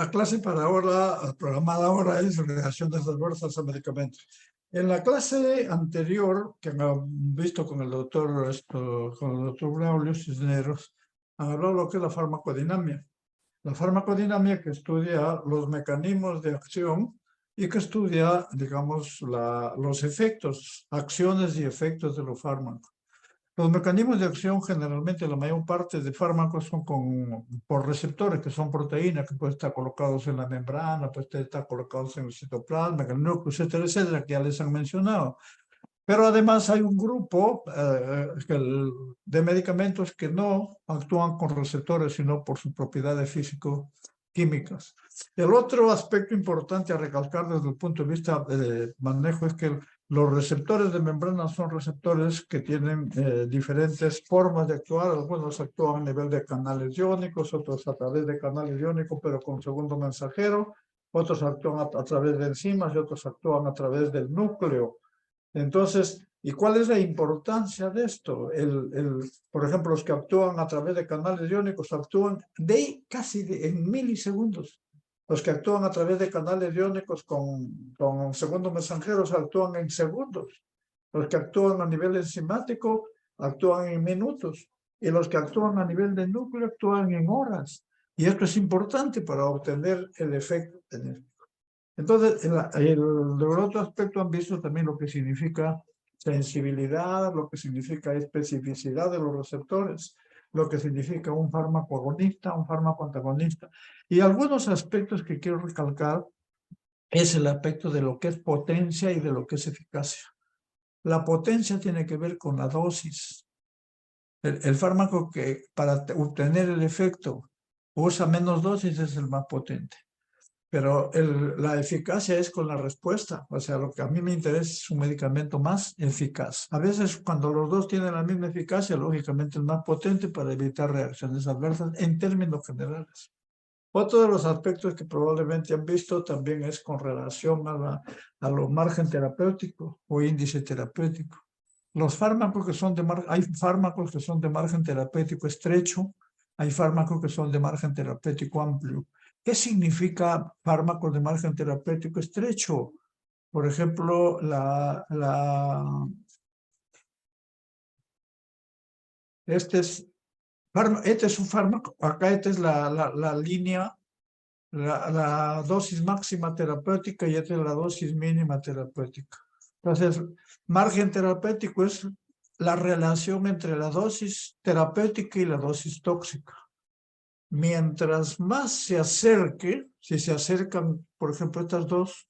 La clase para ahora, programada ahora, es reacciones adversas a medicamentos. En la clase anterior, que han visto con el doctor Braulio Cisneros, han hablado de lo que es la farmacodinamia. La farmacodinamia que estudia los mecanismos de acción y que estudia, digamos, los efectos, acciones y efectos de los fármacos. Los mecanismos de acción, generalmente la mayor parte de fármacos son por receptores, que son proteínas, que pueden estar colocados en la membrana, pueden estar colocados en el citoplasma, en el núcleo, etcétera, etcétera, que ya les han mencionado. Pero además hay un grupo de medicamentos que no actúan con receptores, sino por sus propiedades físico-químicas. El otro aspecto importante a recalcar desde el punto de vista de manejo es que los receptores de membrana son receptores que tienen diferentes formas de actuar. Algunos actúan a nivel de canales iónicos, otros a través de canales iónicos, pero con segundo mensajero. Otros actúan a través de enzimas y otros actúan a través del núcleo. Entonces, ¿y cuál es la importancia de esto? Por ejemplo, los que actúan a través de canales iónicos actúan en milisegundos. Los que actúan a través de canales iónicos con segundos mensajeros actúan en segundos. Los que actúan a nivel enzimático actúan en minutos. Y los que actúan a nivel de núcleo actúan en horas. Y esto es importante para obtener el efecto benéfico. Entonces, el otro aspecto han visto también lo que significa sensibilidad, lo que significa especificidad de los receptores, lo que significa un fármaco agonista, un fármaco antagonista. Y algunos aspectos que quiero recalcar es el aspecto de lo que es potencia y de lo que es eficacia. La potencia tiene que ver con la dosis. El fármaco que para obtener el efecto usa menos dosis es el más potente. Pero la eficacia es con la respuesta. O sea, lo que a mí me interesa es un medicamento más eficaz. A veces cuando los dos tienen la misma eficacia, lógicamente es más potente para evitar reacciones adversas en términos generales. Otro de los aspectos que probablemente han visto también es con relación a los margen terapéutico o índice terapéutico. Los fármacos que son hay fármacos que son de margen terapéutico estrecho, hay fármacos que son de margen terapéutico amplio. ¿Qué significa fármacos de margen terapéutico estrecho? Por ejemplo, este es un fármaco, acá esta es la línea, la dosis máxima terapéutica y esta es la dosis mínima terapéutica. Entonces, margen terapéutico es la relación entre la dosis terapéutica y la dosis tóxica. Mientras más se acerque, si se acercan, por ejemplo, estas dos,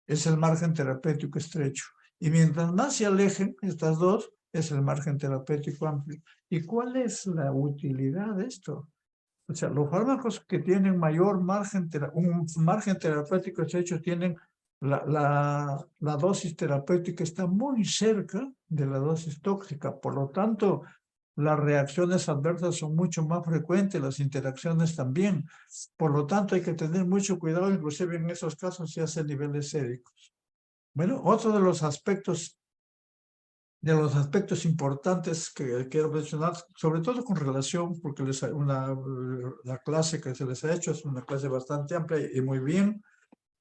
es el margen terapéutico estrecho. Y mientras más se alejen estas dos, es el margen terapéutico amplio. ¿Y cuál es la utilidad de esto? O sea, los fármacos que tienen mayor margen, un margen terapéutico estrecho tienen la dosis terapéutica está muy cerca de la dosis tóxica. Por lo tanto, las reacciones adversas son mucho más frecuentes, las interacciones también. Por lo tanto, hay que tener mucho cuidado, inclusive en esos casos se hacen niveles séricos. Bueno, otro de los aspectos importantes que quiero mencionar, sobre todo con relación, porque la clase que se les ha hecho es una clase bastante amplia y muy bien,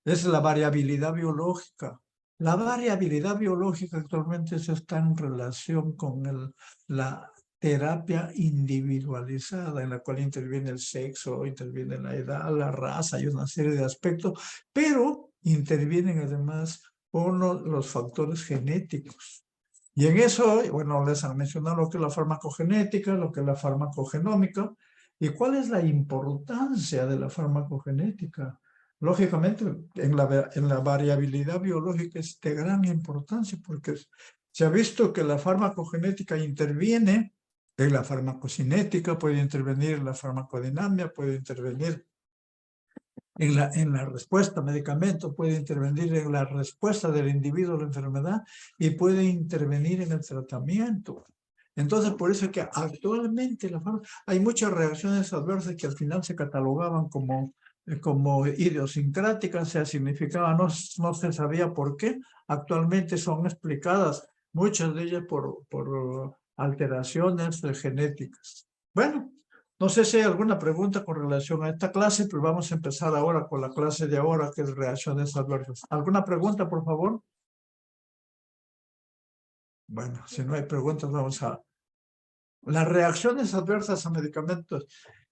es la variabilidad biológica. La variabilidad biológica actualmente está en relación con la terapia individualizada, en la cual interviene el sexo, interviene la edad, la raza y una serie de aspectos, pero intervienen además los factores genéticos. Y en eso, bueno, les han mencionado lo que es la farmacogenética, lo que es la farmacogenómica, y cuál es la importancia de la farmacogenética. Lógicamente, en la variabilidad biológica es de gran importancia porque se ha visto que la farmacogenética interviene en la farmacocinética, puede intervenir en la farmacodinamia, puede intervenir en la respuesta a medicamento, puede intervenir en la respuesta del individuo a la enfermedad y puede intervenir en el tratamiento. Entonces, por eso es que actualmente hay muchas reacciones adversas que al final se catalogaban como idiosincráticas, o sea, significaba, no se sabía por qué. Actualmente son explicadas, muchas de ellas por alteraciones genéticas. Bueno, No sé si hay alguna pregunta con relación a esta clase, pero vamos a empezar ahora con la clase de ahora, que es reacciones adversas. ¿Alguna pregunta, por favor? Bueno, si no hay preguntas, vamos a... Las reacciones adversas a medicamentos.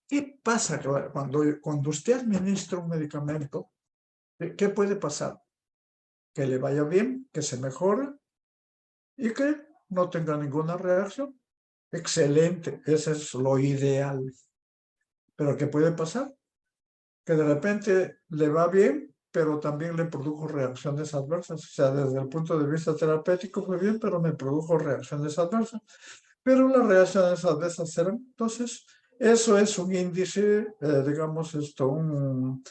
¿Qué pasa cuando usted administra un medicamento? ¿Qué puede pasar? Que le vaya bien, que se mejore y que no tenga ninguna reacción. Excelente, eso es lo ideal. Pero ¿qué puede pasar? Que de repente le va bien, pero también le produjo reacciones adversas. O sea, desde el punto de vista terapéutico fue bien, pero me produjo reacciones adversas. Pero las reacciones adversas serán. Entonces, eso es un índice, digamos, un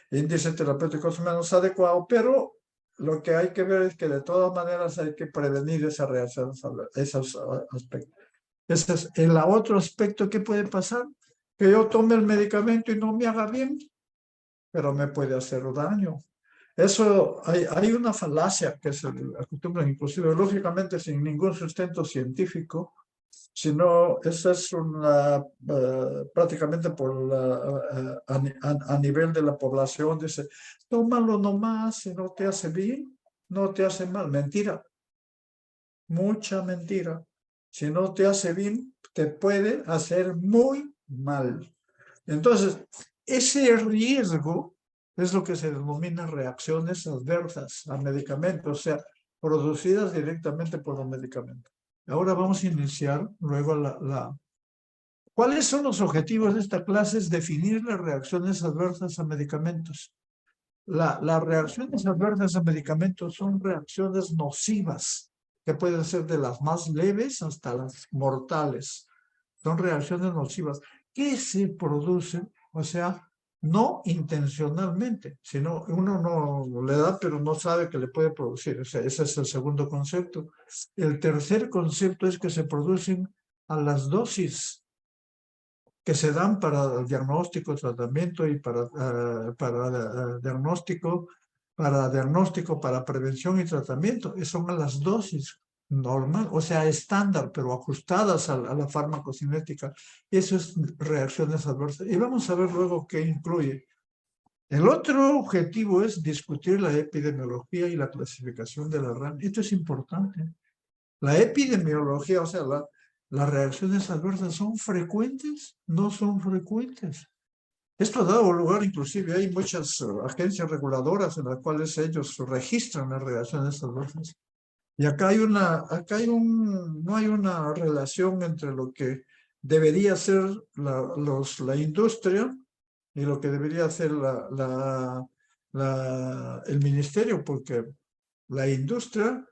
índice terapéutico menos adecuado, pero lo que hay que ver es que de todas maneras hay que prevenir esas reacciones, esos aspectos. Ese es el otro aspecto que puede pasar, que yo tome el medicamento y no me haga bien, pero me puede hacer daño. Eso, hay una falacia que se acostumbra inclusive lógicamente sin ningún sustento científico, sino esa es una, prácticamente a nivel de la población, dice, tómalo nomás, si no te hace bien, no te hace mal. Mentira, mucha mentira. Si no te hace bien, te puede hacer muy mal. Entonces, ese riesgo es lo que se denomina reacciones adversas a medicamentos, o sea, producidas directamente por los medicamentos. Ahora vamos a iniciar luego ¿Cuáles son los objetivos de esta clase? Es definir las reacciones adversas a medicamentos. Las reacciones adversas a medicamentos son reacciones nocivas, que pueden ser de las más leves hasta las mortales. Son reacciones nocivas que se producen, o sea, no intencionalmente, sino uno no le da, pero no sabe que le puede producir. O sea, ese es el segundo concepto. El tercer concepto es que se producen a las dosis que se dan para diagnóstico, tratamiento y diagnóstico, para prevención y tratamiento. Son a las dosis normal, o sea, estándar, pero ajustadas a la farmacocinética. Eso es reacciones adversas. Y vamos a ver luego qué incluye. El otro objetivo es discutir la epidemiología y la clasificación de la RAM. Esto es importante. La epidemiología, o sea, las reacciones adversas, ¿son frecuentes? No son frecuentes. Esto ha dado lugar, inclusive hay muchas agencias reguladoras en las cuales ellos registran las reacciones adversas. Y acá no hay una relación entre lo que debería ser la industria y lo que debería hacer el ministerio, porque la industria,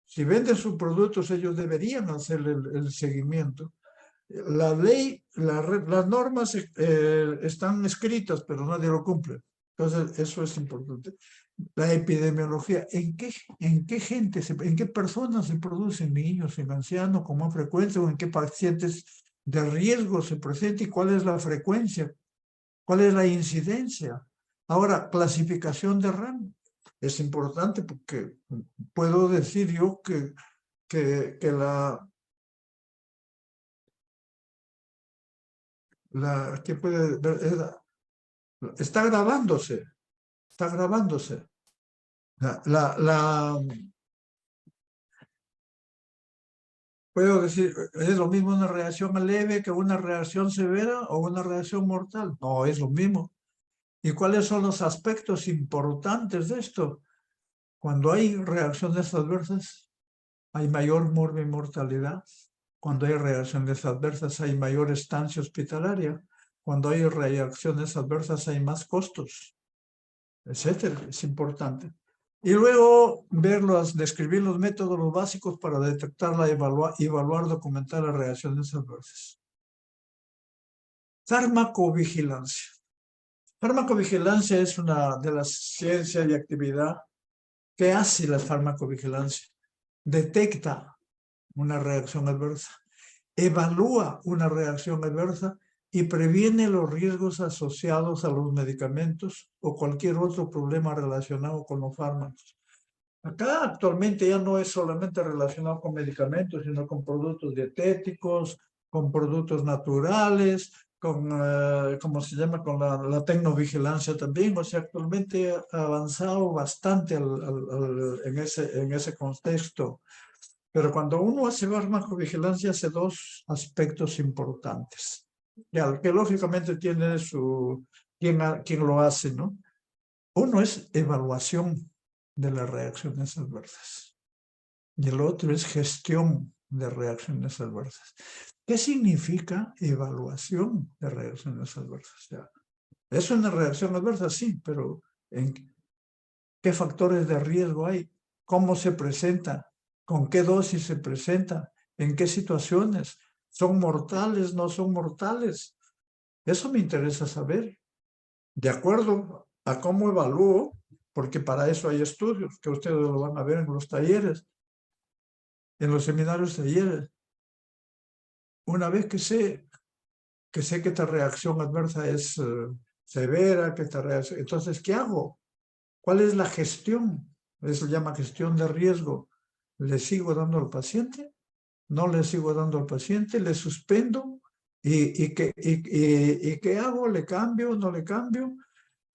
si venden sus productos, ellos deberían hacer el seguimiento. La ley, las normas están escritas, pero nadie lo cumple. Entonces, eso es importante. La epidemiología, ¿en qué gente, en qué personas se producen niños, en ancianos con más frecuencia o en qué pacientes de riesgo se presenta y cuál es la frecuencia, cuál es la incidencia? Ahora, clasificación de RAM. Es importante porque puedo decir yo que que puede ver, está grabándose, está grabándose. La, la, la, Puedo decir, ¿es lo mismo una reacción leve que una reacción severa o una reacción mortal? No, es lo mismo. ¿Y cuáles son los aspectos importantes de esto? Cuando hay reacciones adversas, hay mayor mortalidad. Cuando hay reacciones adversas, hay mayor estancia hospitalaria. Cuando hay reacciones adversas, hay más costos, etcétera. Es importante. Y luego describir los métodos básicos para detectarla, evaluar, documentar las reacciones adversas. Farmacovigilancia. Farmacovigilancia es una de las ciencias y actividad que hace la farmacovigilancia. Detecta una reacción adversa, evalúa una reacción adversa y previene los riesgos asociados a los medicamentos o cualquier otro problema relacionado con los fármacos. Acá actualmente ya no es solamente relacionado con medicamentos, sino con productos dietéticos, con productos naturales, ¿cómo se llama? Con la tecnovigilancia también. O sea, actualmente ha avanzado bastante en ese contexto. Pero cuando uno hace farmacovigilancia, hace dos aspectos importantes. Ya, que lógicamente tiene quien lo hace, ¿no? Uno es evaluación de las reacciones adversas y el otro es gestión de reacciones adversas. ¿Qué significa evaluación de reacciones adversas? Ya, es una reacción adversa, sí, pero ¿en qué factores de riesgo hay? ¿Cómo se presenta? ¿Con qué dosis se presenta? ¿En qué situaciones? ¿Son mortales? ¿No son mortales? Eso me interesa saber. De acuerdo a cómo evalúo, porque para eso hay estudios que ustedes lo van a ver en los talleres, en los seminarios talleres. Una vez que sé que esta reacción adversa es severa, que esta reacción, entonces, ¿qué hago? ¿Cuál es la gestión? Eso se llama gestión de riesgo. ¿Le sigo dando al paciente? ¿No le sigo dando al paciente? ¿Le suspendo? ¿Y qué hago? ¿Le cambio? ¿No le cambio?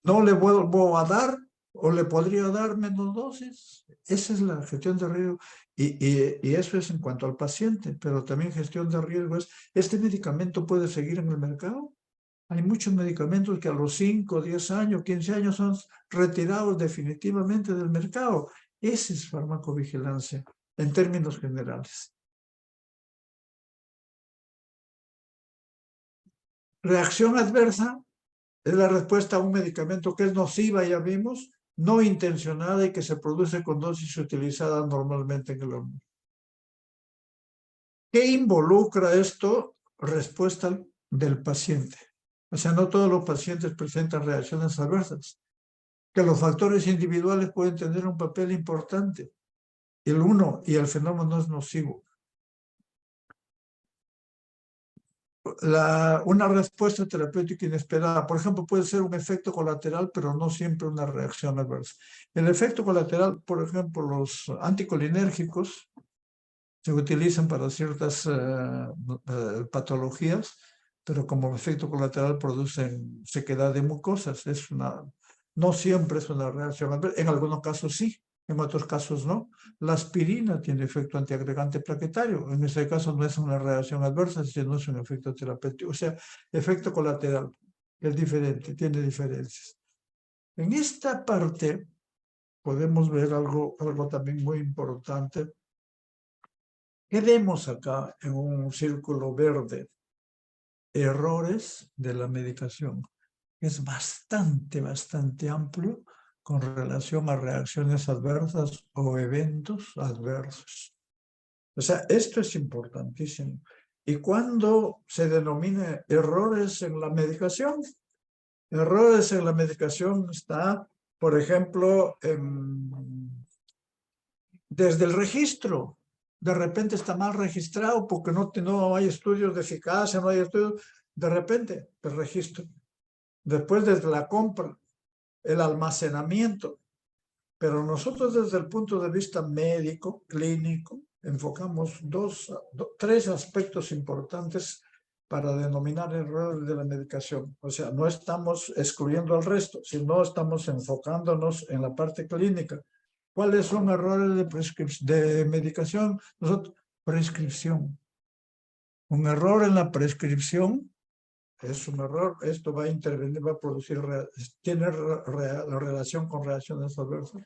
¿No le vuelvo a dar? ¿O le podría dar menos dosis? Esa es la gestión de riesgo. Y eso es en cuanto al paciente, pero también gestión de riesgo es, ¿este medicamento puede seguir en el mercado? Hay muchos medicamentos que a los 5, 10 años, 15 años son retirados definitivamente del mercado. Esa es farmacovigilancia en términos generales. Reacción adversa es la respuesta a un medicamento que es nociva, ya vimos, no intencionada y que se produce con dosis utilizadas normalmente en el hombre. ¿Qué involucra esto? Respuesta del paciente. O sea, no todos los pacientes presentan reacciones adversas. Que los factores individuales pueden tener un papel importante. Y el fenómeno es nocivo. Una respuesta terapéutica inesperada, por ejemplo, puede ser un efecto colateral, pero no siempre una reacción adversa. El efecto colateral, por ejemplo, los anticolinérgicos se utilizan para ciertas patologías, pero como efecto colateral producen sequedad de mucosas. No siempre es una reacción adversa. En algunos casos sí, en otros casos no. La aspirina tiene efecto antiagregante plaquetario. En ese caso no es una reacción adversa, sino es un efecto terapéutico. O sea, efecto colateral es diferente, tiene diferencias. En esta parte podemos ver algo también muy importante. ¿Qué vemos acá en un círculo verde? Errores de la medicación. Es bastante amplio con relación a reacciones adversas o eventos adversos. O sea, esto es importantísimo. ¿Y cuándo se denomina errores en la medicación? Errores en la medicación está, por ejemplo, desde el registro. De repente está mal registrado porque no hay estudios de eficacia, no hay estudios. De repente, el registro. Después, desde la compra, el almacenamiento. Pero nosotros desde el punto de vista médico, clínico, enfocamos tres aspectos importantes para denominar errores de la medicación. O sea, no estamos excluyendo al resto, sino estamos enfocándonos en la parte clínica. ¿Cuáles son errores de medicación? Prescripción. Un error en la prescripción es un error. Esto va a intervenir, va a producir, tiene relación con reacciones adversas.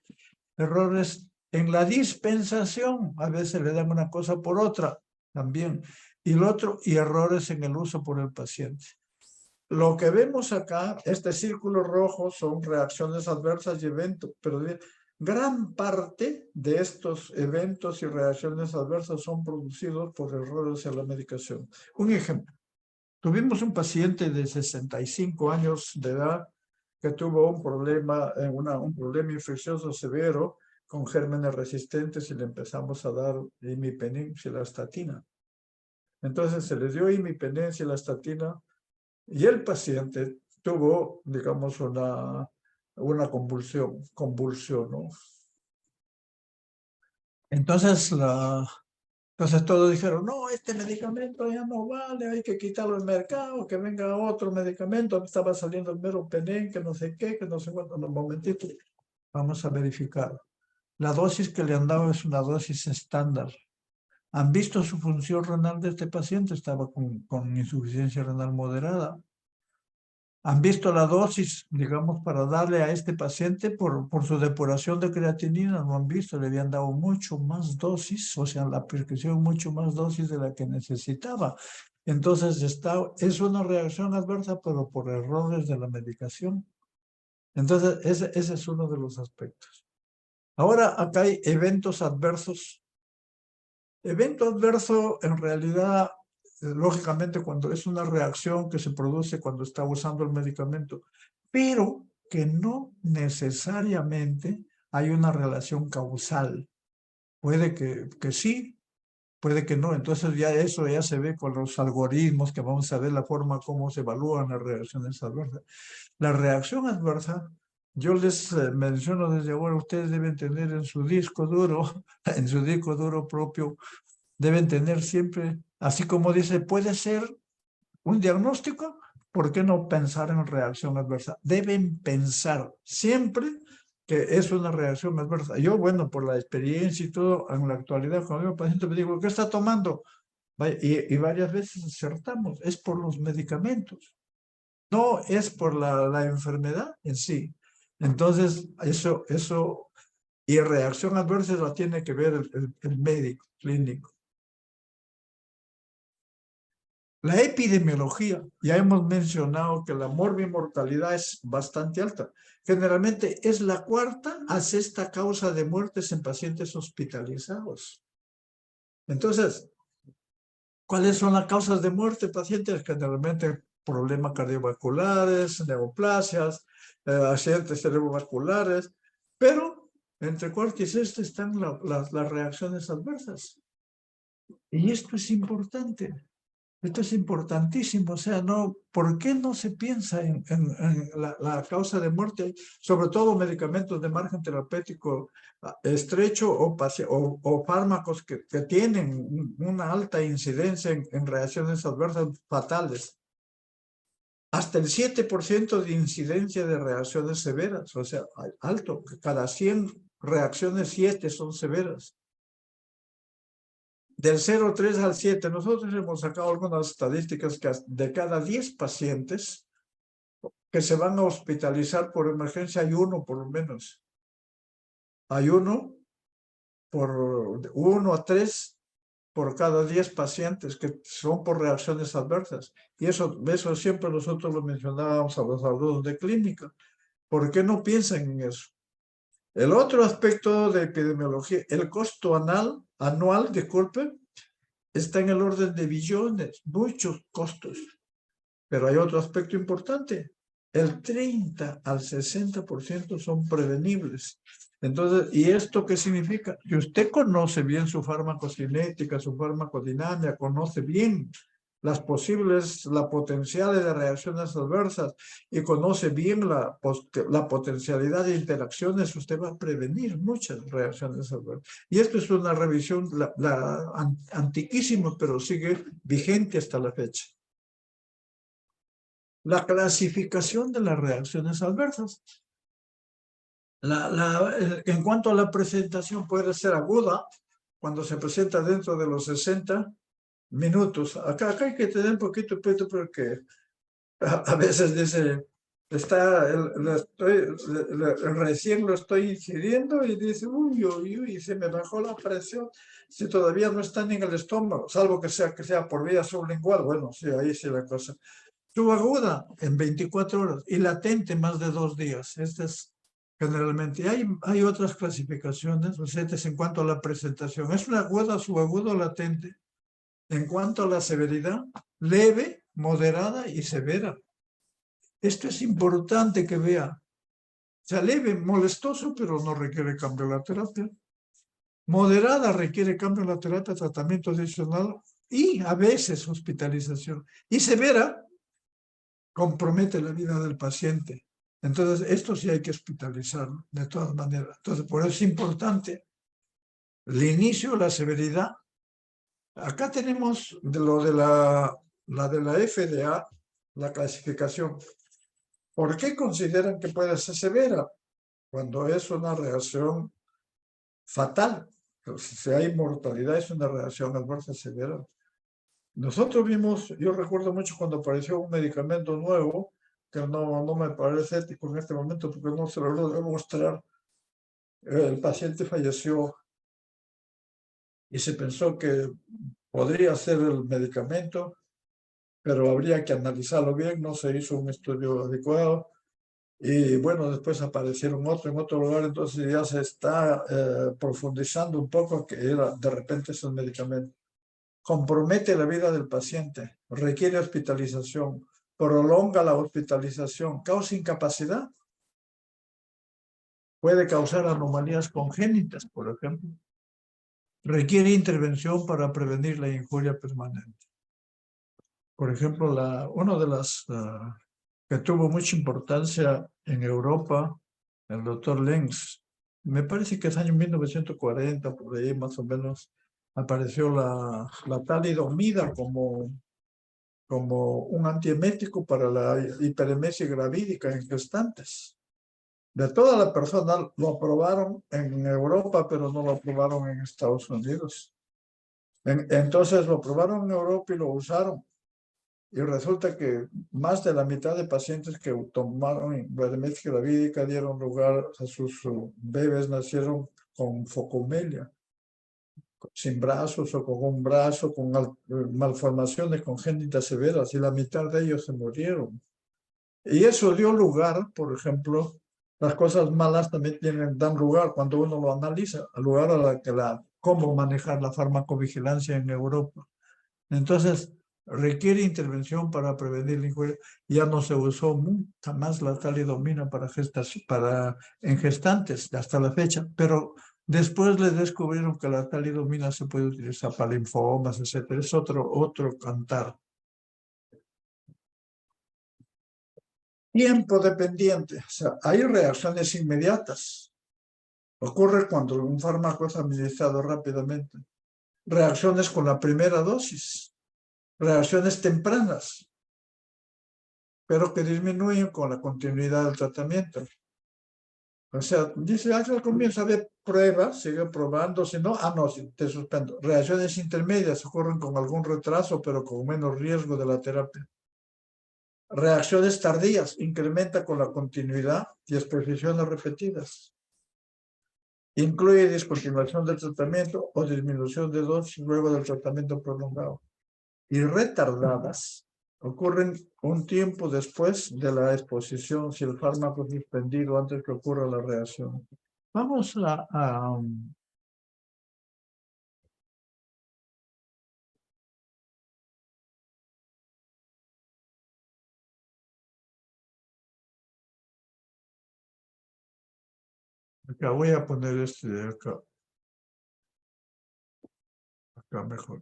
Errores en la dispensación. A veces le dan una cosa por otra también. Y errores en el uso por el paciente. Lo que vemos acá, este círculo rojo, son reacciones adversas y eventos, pero gran parte de estos eventos y reacciones adversas son producidos por errores en la medicación. Un ejemplo, tuvimos un paciente de 65 años de edad que tuvo un problema infeccioso severo con gérmenes resistentes y le empezamos a dar imipenem, cilastatina. Entonces se le dio imipenem, cilastatina y el paciente tuvo, digamos, una convulsión, ¿no? Entonces Entonces todos dijeron, no, este medicamento ya no vale, hay que quitarlo del mercado, que venga otro medicamento. Estaba saliendo el meropenem, que no sé qué, que no sé cuánto. Un momentito, vamos a verificar. La dosis que le han dado es una dosis estándar. ¿Han visto su función renal de este paciente? Estaba con insuficiencia renal moderada. ¿Han visto la dosis, digamos, para darle a este paciente por su depuración de creatinina? No han visto, le habían dado mucho más dosis, o sea, la prescripción mucho más dosis de la que necesitaba. Entonces, es una reacción adversa, pero por errores de la medicación. Entonces, ese es uno de los aspectos. Ahora, acá hay eventos adversos. Evento adverso, en realidad, lógicamente, cuando es una reacción que se produce cuando está usando el medicamento, pero que no necesariamente hay una relación causal. Puede que sí, puede que no. Entonces ya eso ya se ve con los algoritmos que vamos a ver la forma como se evalúan las reacciones adversas. La reacción adversa, yo les menciono desde ahora, ustedes deben tener en su disco duro, en su disco duro propio, deben tener siempre, así como dice, puede ser un diagnóstico, ¿por qué no pensar en reacción adversa? Deben pensar siempre que es una reacción adversa. Yo, bueno, por la experiencia y todo, en la actualidad, cuando el paciente me digo, ¿qué está tomando? Y varias veces acertamos, es por los medicamentos, no es por la enfermedad en sí. Entonces, y reacción adversa la tiene que ver el médico clínico. La epidemiología, ya hemos mencionado que la morbimortalidad es bastante alta. Generalmente es la cuarta a sexta causa de muertes en pacientes hospitalizados. Entonces, ¿cuáles son las causas de muerte en pacientes? Generalmente problemas cardiovasculares, neoplasias, accidentes cerebrovasculares, pero entre cuarta y sexta están las reacciones adversas. Y esto es importante. Esto es importantísimo, o sea, no, ¿por qué no se piensa en la causa de muerte, sobre todo medicamentos de margen terapéutico estrecho o fármacos que tienen una alta incidencia en reacciones adversas fatales? Hasta el 7% de incidencia de reacciones severas, o sea, alto, cada 100 reacciones 7 son severas. Del 0,3 al 7, nosotros hemos sacado algunas estadísticas que de cada 10 pacientes que se van a hospitalizar por emergencia, hay uno por lo menos. Hay uno a 3 por cada 10 pacientes que son por reacciones adversas. Y eso siempre nosotros lo mencionábamos a los alumnos de clínica. ¿Por qué no piensan en eso? El otro aspecto de epidemiología, el costo anual, disculpe, está en el orden de billones, muchos costos. Pero hay otro aspecto importante. El 30 al 60% son prevenibles. Entonces, ¿y esto qué significa? Que usted conoce bien su farmacocinética, su farmacodinámica, conoce bien las potenciales de reacciones adversas y conoce bien la potencialidad de interacciones, usted va a prevenir muchas reacciones adversas. Y esto es una revisión antiquísima, pero sigue vigente hasta la fecha. La clasificación de las reacciones adversas. En cuanto a la presentación, puede ser aguda cuando se presenta dentro de los 60 minutos. Acá hay que tener un poquito de peto porque a veces dice, recién lo estoy ingiriendo y dice, uy, se me bajó la presión. Si todavía no están en el estómago, salvo que sea por vía sublingual, bueno, sí, ahí sí la cosa. Subaguda en 24 horas y latente más de 2 días. Esta es generalmente. Hay otras clasificaciones, recetas en cuanto a la presentación. Es una aguda, subaguda o latente. En cuanto a la severidad, leve, moderada y severa. Esto es importante que vea. O sea, leve, molestoso, pero no requiere cambio de la terapia. Moderada requiere cambio de la terapia, tratamiento adicional y a veces hospitalización. Y severa compromete la vida del paciente. Entonces, esto sí hay que hospitalizarlo, de todas maneras. Entonces, por eso es importante el inicio, la severidad Acá tenemos de la FDA, la clasificación. ¿Por qué consideran que puede ser severa? Cuando es una reacción fatal. Si hay mortalidad, es una reacción adversa severa. Nosotros vimos, yo recuerdo mucho cuando apareció un medicamento nuevo, que no me parece ético en este momento porque no se lo debo mostrar. El paciente falleció y se pensó que podría ser el medicamento, pero habría que analizarlo bien, no se hizo un estudio adecuado. Y bueno, después aparecieron otro en otro lugar, entonces ya se está profundizando un poco que era, de repente es el medicamento. Compromete la vida del paciente, requiere hospitalización, prolonga la hospitalización, causa incapacidad, puede causar anomalías congénitas, por ejemplo. Requiere intervención para prevenir la injuria permanente. Por ejemplo, una de las que tuvo mucha importancia en Europa, el doctor Lenz, me parece que es año 1940, por ahí más o menos, apareció la talidomida como un antiemético para la hiperemesia gravídica en gestantes. De toda la persona lo aprobaron en Europa, pero no lo aprobaron en Estados Unidos. Entonces lo aprobaron en Europa y lo usaron. Y resulta que más de la mitad de pacientes que tomaron hiperemesia gravídica dieron lugar a sus bebés nacieron con focomelia, sin brazos o con un brazo, con malformaciones congénitas severas, y la mitad de ellos se murieron. Y eso dio lugar, por ejemplo, las cosas malas también dan lugar cuando uno lo analiza, al lugar a cómo manejar la farmacovigilancia en Europa. Entonces, requiere intervención para prevenir la injuria. Ya no se usó mucha más la talidomina en gestantes hasta la fecha, pero después le descubrieron que la talidomina se puede utilizar para linfomas, etc. Es otro cantar. Tiempo dependiente, o sea, hay reacciones inmediatas. Ocurre cuando un fármaco es administrado rápidamente. Reacciones con la primera dosis, reacciones tempranas, pero que disminuyen con la continuidad del tratamiento. O sea, dice, al comienzo de prueba, sigue probando, si no, no, te suspendo. Reacciones intermedias ocurren con algún retraso, pero con menos riesgo de la terapia. Reacciones tardías, incrementa con la continuidad y exposiciones repetidas. Incluye discontinuación del tratamiento o disminución de dosis luego del tratamiento prolongado. Y retardadas ocurren un tiempo después de la exposición si el fármaco es suspendido antes que ocurra la reacción. Vamos acá voy a poner este de acá. Acá mejor.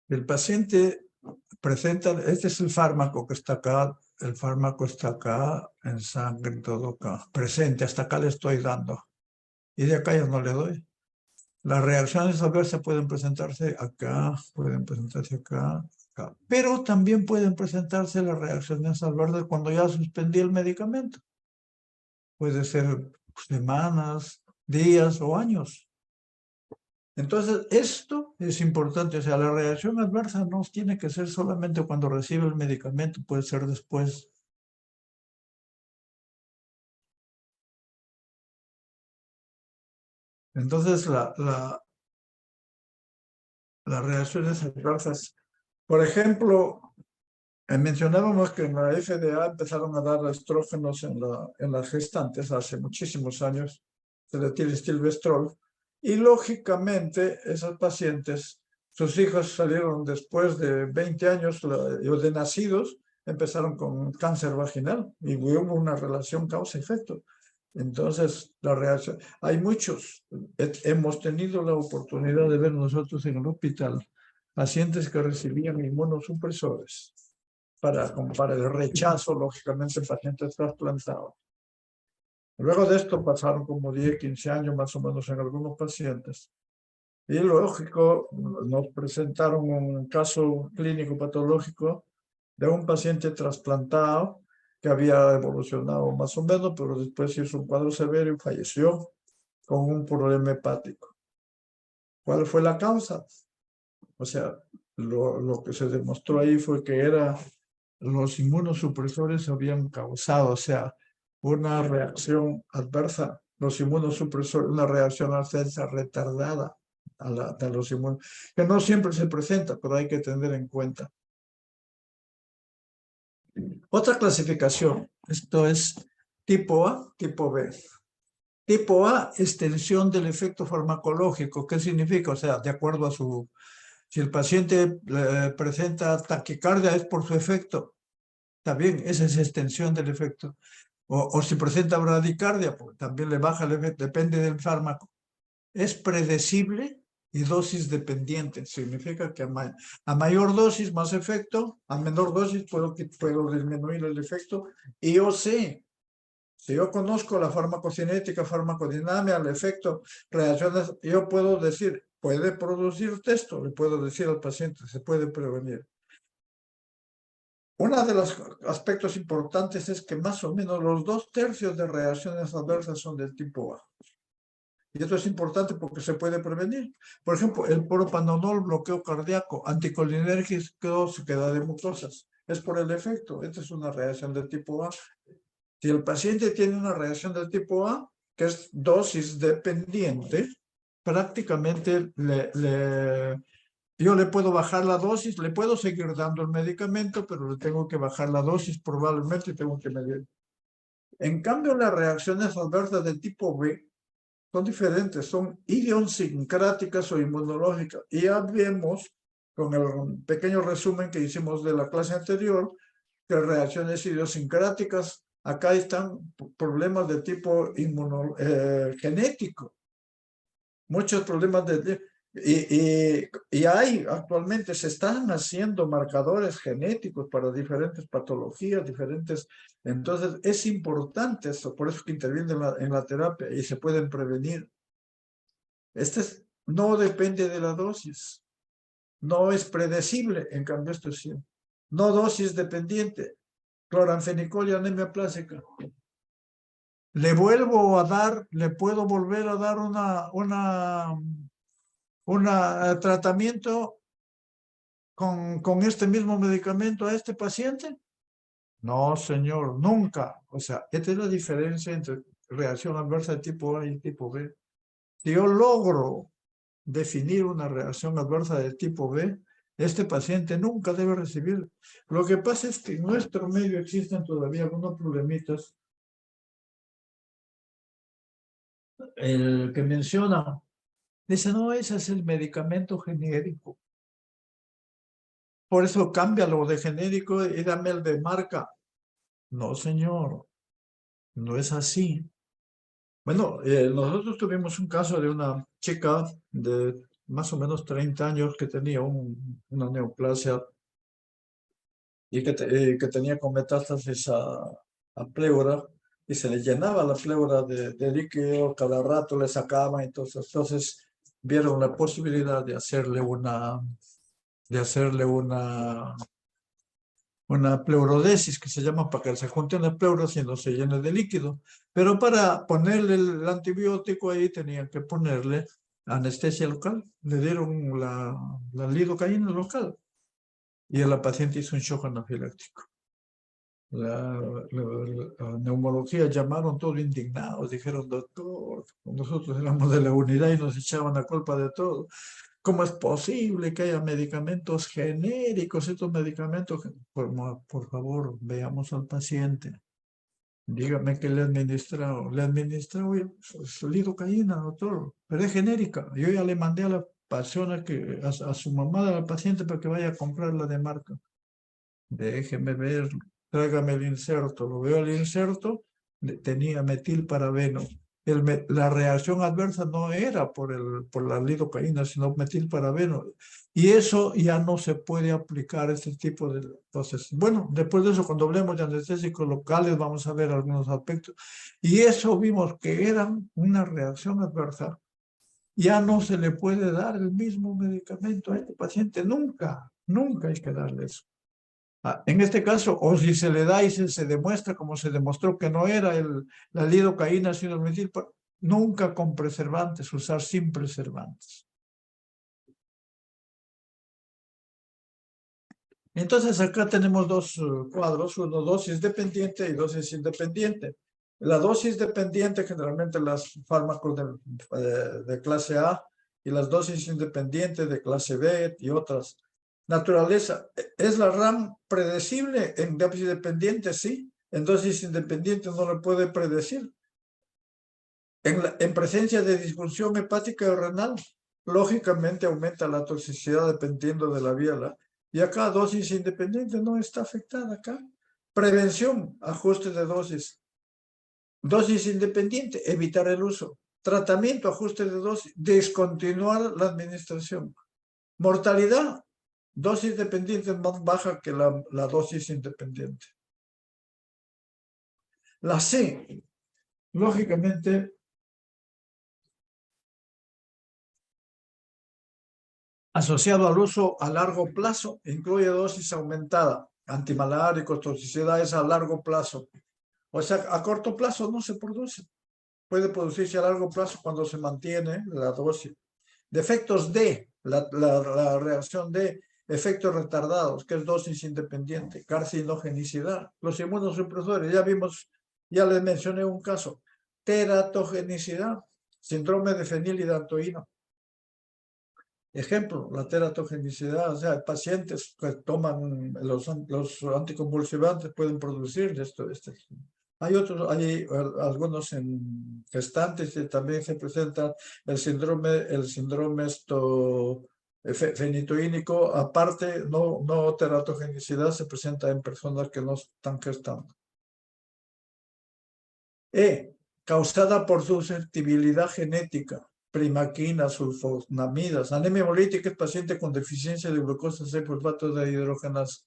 El paciente presenta, este es el fármaco que está acá, el fármaco está acá, en sangre, todo acá, presente, hasta acá le estoy dando. Y de acá ya no le doy. Las reacciones adversas pueden presentarse acá, pueden presentarse acá, acá. Pero también pueden presentarse las reacciones adversas cuando ya suspendí el medicamento. Puede ser semanas, días o años. Entonces, esto es importante. O sea, la reacción adversa no tiene que ser solamente cuando recibe el medicamento, puede ser después. Entonces, las reacciones adversas, por ejemplo, mencionábamos que en la FDA empezaron a dar estrógenos en las gestantes hace muchísimos años, el etilestilbestrol, y lógicamente esos pacientes, sus hijos salieron después de 20 años de nacidos, empezaron con cáncer vaginal y hubo una relación causa-efecto. Entonces, la reacción, hay muchos, hemos tenido la oportunidad de ver nosotros en el hospital pacientes que recibían inmunosupresores como para el rechazo, lógicamente, en pacientes trasplantados. Luego de esto pasaron como 10, 15 años más o menos en algunos pacientes. Y lógico, nos presentaron un caso clínico patológico de un paciente trasplantado que había evolucionado más o menos, pero después hizo un cuadro severo y falleció con un problema hepático. ¿Cuál fue la causa? O sea, lo que se demostró ahí fue que los inmunosupresores habían causado, o sea, una reacción adversa, los inmunosupresores, una reacción adversa retardada de los inmunos, que no siempre se presenta, pero hay que tener en cuenta. Otra clasificación, esto es tipo A, tipo B. Tipo A, extensión del efecto farmacológico. ¿Qué significa? O sea, de acuerdo a su... Si el paciente presenta taquicardia es por su efecto. También esa es extensión del efecto. O si presenta bradicardia, pues también le baja el efecto, depende del fármaco. Es predecible y dosis dependiente. Significa que a mayor dosis, más efecto, a menor dosis puedo disminuir el efecto. Y yo sé, si yo conozco la farmacocinética, farmacodinámica, el efecto, reacciones, yo puedo decir, puede producir esto, le puedo decir al paciente, se puede prevenir. Uno de los aspectos importantes es que más o menos los 2/3 de reacciones adversas son del tipo A. Y esto es importante porque se puede prevenir. Por ejemplo, el propanolol, bloqueo cardíaco, anticolinérgico, sequedad de mucosas. Es por el efecto. Esta es una reacción del tipo A. Si el paciente tiene una reacción del tipo A, que es dosis dependiente, prácticamente yo le puedo bajar la dosis, le puedo seguir dando el medicamento, pero le tengo que bajar la dosis, probablemente tengo que medir. En cambio, las reacciones adversas del tipo B son diferentes, son idiosincráticas o inmunológicas. Y ya vemos, con el pequeño resumen que hicimos de la clase anterior, que reacciones idiosincráticas, acá están problemas de tipo genético. Muchos problemas y hay actualmente, se están haciendo marcadores genéticos para diferentes patologías, entonces es importante eso, por eso que interviene en la terapia y se pueden prevenir. No depende de la dosis, no es predecible, en cambio esto sí. No dosis dependiente, cloranfenicol y anemia plástica. Le vuelvo a dar, le puedo volver a dar un tratamiento con este mismo medicamento a este paciente? No, señor, nunca. O sea, esta es la diferencia entre reacción adversa de tipo A y tipo B. Si yo logro definir una reacción adversa de tipo B, este paciente nunca debe recibir. Lo que pasa es que en nuestro medio existen todavía algunos problemitas. El que menciona, dice, no, ese es el medicamento genérico. Por eso cámbialo de genérico y dame el de marca. No, señor, no es así. Bueno, nosotros tuvimos un caso de una chica de más o menos 30 años que tenía una neoplasia y que tenía con metástasis a pleura y se le llenaba la pleura de líquido, cada rato le sacaban, entonces vieron la posibilidad de hacerle una pleurodesis, que se llama, para que se junten las pleuras y no se llene de líquido. Pero para ponerle el antibiótico ahí tenían que ponerle anestesia local. Le dieron la lidocaína local y la paciente hizo un shock anafiláctico. La neumología llamaron todos indignados, dijeron, doctor, nosotros éramos de la unidad y nos echaban la culpa de todo. ¿Cómo es posible que haya medicamentos genéricos? Estos medicamentos, por favor, veamos al paciente. Dígame qué le ha administrado. Le ha administrado lidocaína, doctor, pero es genérica. Yo ya le mandé a la persona, a su mamá, a la paciente, para que vaya a comprarla de marca. Déjeme ver, tráigame el inserto. Lo veo el inserto, tenía metilparabeno. la reacción adversa no era por la lidocaína, sino metilparabeno. Y eso ya no se puede aplicar este tipo de... Entonces, bueno, después de eso, cuando hablemos de anestésicos locales, vamos a ver algunos aspectos. Y eso vimos que eran una reacción adversa. Ya no se le puede dar el mismo medicamento a este paciente, nunca, nunca hay que darle eso. En este caso, o si se le da y se demuestra, como se demostró que no era la lidocaína, sino el metil, nunca con preservantes, usar sin preservantes. Entonces acá tenemos dos cuadros, uno dosis dependiente y dosis independiente. La dosis dependiente, generalmente los fármacos de clase A, y las dosis independientes de clase B y otras. Naturaleza, ¿es la RAM predecible en dosis dependiente? Sí. En dosis independiente no lo puede predecir. En presencia de disfunción hepática o renal, lógicamente aumenta la toxicidad dependiendo de la vía. Y acá dosis independiente no está afectada acá. Prevención, ajuste de dosis. Dosis independiente, evitar el uso. Tratamiento, ajuste de dosis, descontinuar la administración. Mortalidad, dosis dependiente es más baja que la dosis independiente. La C, lógicamente, asociado al uso a largo plazo, incluye dosis aumentada, antimaláricos, toxicidades a largo plazo. O sea, a corto plazo no se produce. Puede producirse a largo plazo cuando se mantiene la dosis. Defectos D, la reacción D, efectos retardados, que es dosis independiente, carcinogenicidad, los inmunosupresores, ya vimos, ya les mencioné un caso, teratogenicidad, síndrome de fenilidatoína. Ejemplo, la teratogenicidad, o sea, pacientes que toman los anticonvulsivantes pueden producir esto. Hay otros, hay algunos en gestantes que también se presenta el síndrome fenitoínico, aparte, no teratogenicidad, se presenta en personas que no están gestando. Causada por susceptibilidad genética, primaquina, sulfonamidas, anemia hemolítica es paciente con deficiencia de glucosa C-fosfato de hidrogenasa.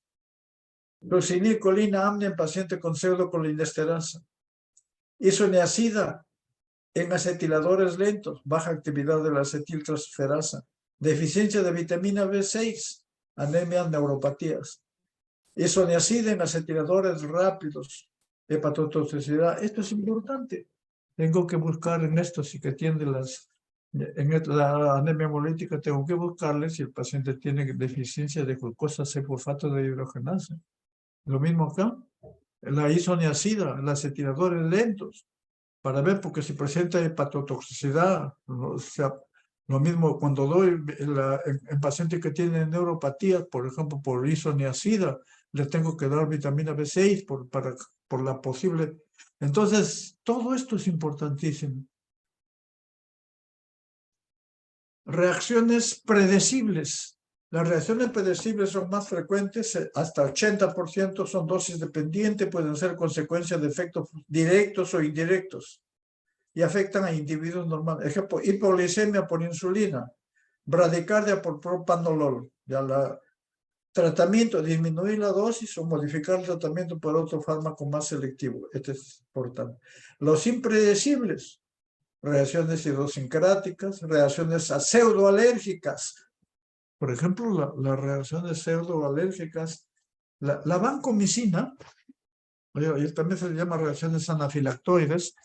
Glucinilcolina amnia en paciente con pseudocolinesterasa. Isoniazida en acetiladores lentos, baja actividad de la acetiltransferasa. Deficiencia de vitamina B6, anemias, neuropatías. Isoniazida en acetiladores rápidos, hepatotoxicidad. Esto es importante. Tengo que buscar en esto si que tiene la anemia hemolítica, tengo que buscarle si el paciente tiene deficiencia de glucosa C-fosfato de hidrogenasa. Lo mismo acá, la isoniazida, los acetiladores lentos, para ver, porque si presenta hepatotoxicidad, o sea, lo mismo cuando doy en pacientes que tienen neuropatías, por ejemplo, por isoniazida, les tengo que dar vitamina B6 por la posible. Entonces, todo esto es importantísimo. Reacciones predecibles. Las reacciones predecibles son más frecuentes, hasta 80% son dosis dependientes, pueden ser consecuencia de efectos directos o indirectos y afectan a individuos normales. Ejemplo, hipoglicemia por insulina, bradicardia por propanolol. Tratamiento, disminuir la dosis o modificar el tratamiento por otro fármaco más selectivo. Este es importante. Los impredecibles, reacciones idiosincráticas, reacciones pseudoalérgicas. Por ejemplo, las reacciones pseudoalérgicas, la vancomicina, y también se le llama reacciones anafilactoides.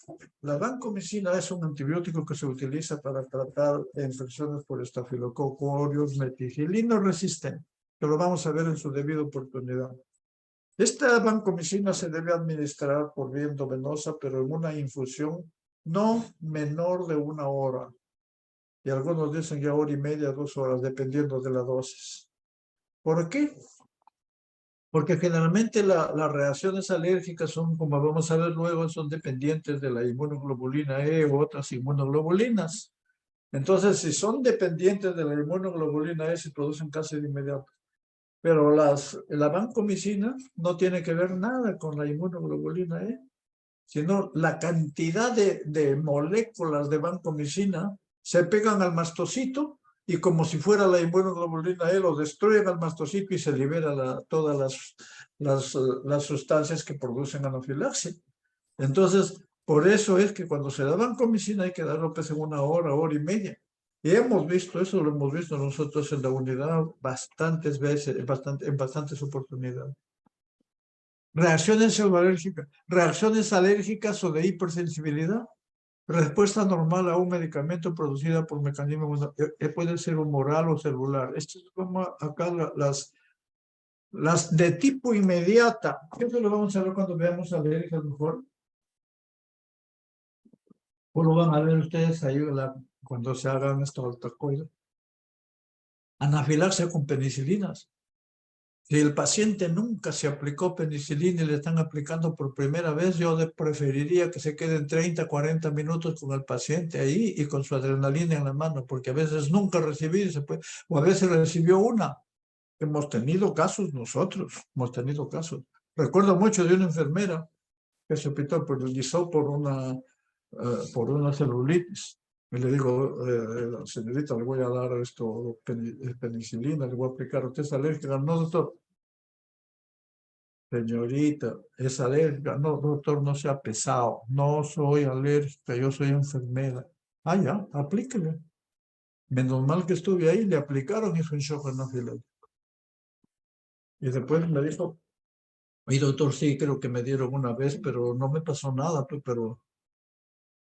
La vancomicina es un antibiótico que se utiliza para tratar infecciones por estafilococo aureus meticilino resistente, que lo vamos a ver en su debida oportunidad. Esta vancomicina se debe administrar por vía endovenosa, pero en una infusión no menor de 1 hora. Y algunos dicen ya 1 hora y media, 2 horas, dependiendo de la dosis. ¿Por qué? Porque generalmente las reacciones alérgicas son, como vamos a ver luego, son dependientes de la inmunoglobulina E u otras inmunoglobulinas. Entonces, si son dependientes de la inmunoglobulina E, se producen casi de inmediato. Pero la vancomicina no tiene que ver nada con la inmunoglobulina E. sino la cantidad de moléculas de vancomicina se pegan al mastocito y como si fuera la inmunoglobulina E, lo destruyen al mastocito y se libera todas las sustancias que producen anafilaxia. Entonces, por eso es que cuando se da vancomicina hay que darlo pues en 1 hora, hora y media. Y hemos visto, eso lo hemos visto nosotros en la unidad bastantes veces, en bastantes oportunidades. Reacciones alérgicas o de hipersensibilidad. Respuesta normal a un medicamento producida por mecanismos, puede ser humoral o celular. Esto es como acá las de tipo inmediata. Eso lo vamos a ver cuando veamos alérgicas mejor. O lo van a ver ustedes ahí cuando se hagan estos tacoides. Anafilaxia con penicilinas. Si el paciente nunca se aplicó penicilina y le están aplicando por primera vez, yo preferiría que se queden 30, 40 minutos con el paciente ahí y con su adrenalina en la mano, porque a veces nunca recibió, o a veces recibió una. Hemos tenido casos nosotros, hemos tenido casos. Recuerdo mucho de una enfermera que se hospitalizó por una celulitis. Y le digo, señorita, le voy a dar esto, penicilina, le voy a aplicar. ¿Usted es alérgica? No, doctor. Señorita, es alérgica. No, doctor, no sea pesado. No soy alérgica, yo soy enfermera. Ah, ya, aplíquele. Menos mal que estuve ahí, le aplicaron y fue un shock anafiláctico. Y después me dijo, y doctor, sí, creo que me dieron una vez, pero no me pasó nada, pero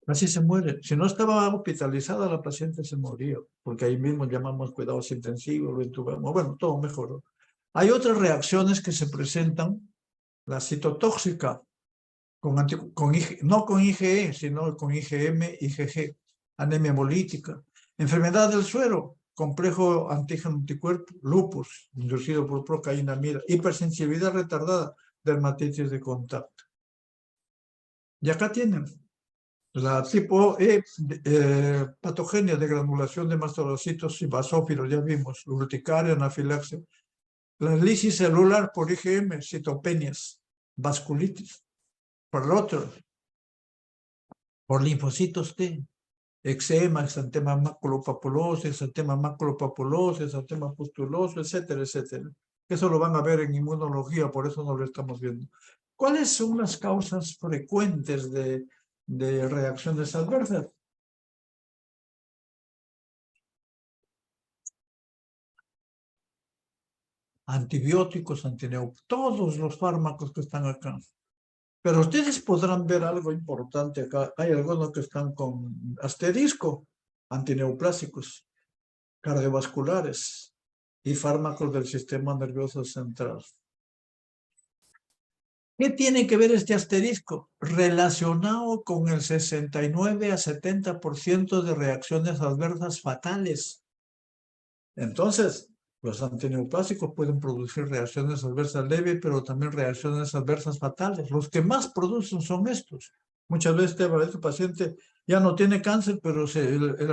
casi se muere. Si no estaba hospitalizada, la paciente se moría, porque ahí mismo llamamos cuidados intensivos, lo intubamos. Bueno, todo mejoró. Hay otras reacciones que se presentan, la citotóxica, no con IgE, sino con IgM, IgG, anemia hemolítica, enfermedad del suero, complejo antígeno anticuerpo, lupus, inducido por procainamida, hipersensibilidad retardada, dermatitis de contacto. Y acá tienen la tipo E, patogenia de granulación de mastocitos y basófilos, ya vimos, urticaria, anafilaxia. La lisis celular por IgM, citopenias, vasculitis. Por el otro, por linfocitos T, eczema, exantema maculopapuloso, exantema maculopapuloso, exantema pustuloso, etcétera, etcétera. Eso lo van a ver en inmunología, por eso no lo estamos viendo. ¿Cuáles son las causas frecuentes de reacciones adversas? Antibióticos, todos los fármacos que están acá. Pero ustedes podrán ver algo importante acá. Hay algunos que están con asterisco, antineoplásicos, cardiovasculares y fármacos del sistema nervioso central. ¿Qué tiene que ver este asterisco? Relacionado con el 69 a 70% de reacciones adversas fatales. Entonces, los antineoplásicos pueden producir reacciones adversas leves, pero también reacciones adversas fatales. Los que más producen son estos. Muchas veces este paciente ya no tiene cáncer, pero el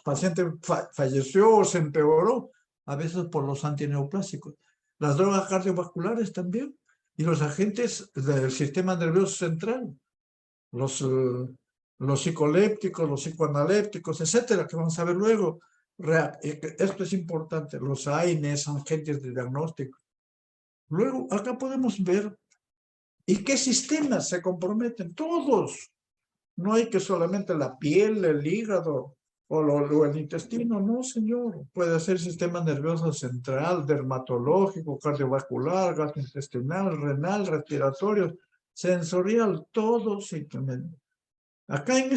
paciente falleció o se empeoró, a veces por los antineoplásicos. Las drogas cardiovasculares también, y los agentes del sistema nervioso central, los psicolépticos, los psicoanalépticos, etcétera, que vamos a ver luego. Esto es importante, los AINES son agentes de diagnóstico. Luego, acá podemos ver y qué sistemas se comprometen, todos. No hay que solamente la piel, el hígado o el intestino, no, señor. Puede ser sistema nervioso central, dermatológico, cardiovascular, gastrointestinal, renal, respiratorio, sensorial, todos simplemente. Acá en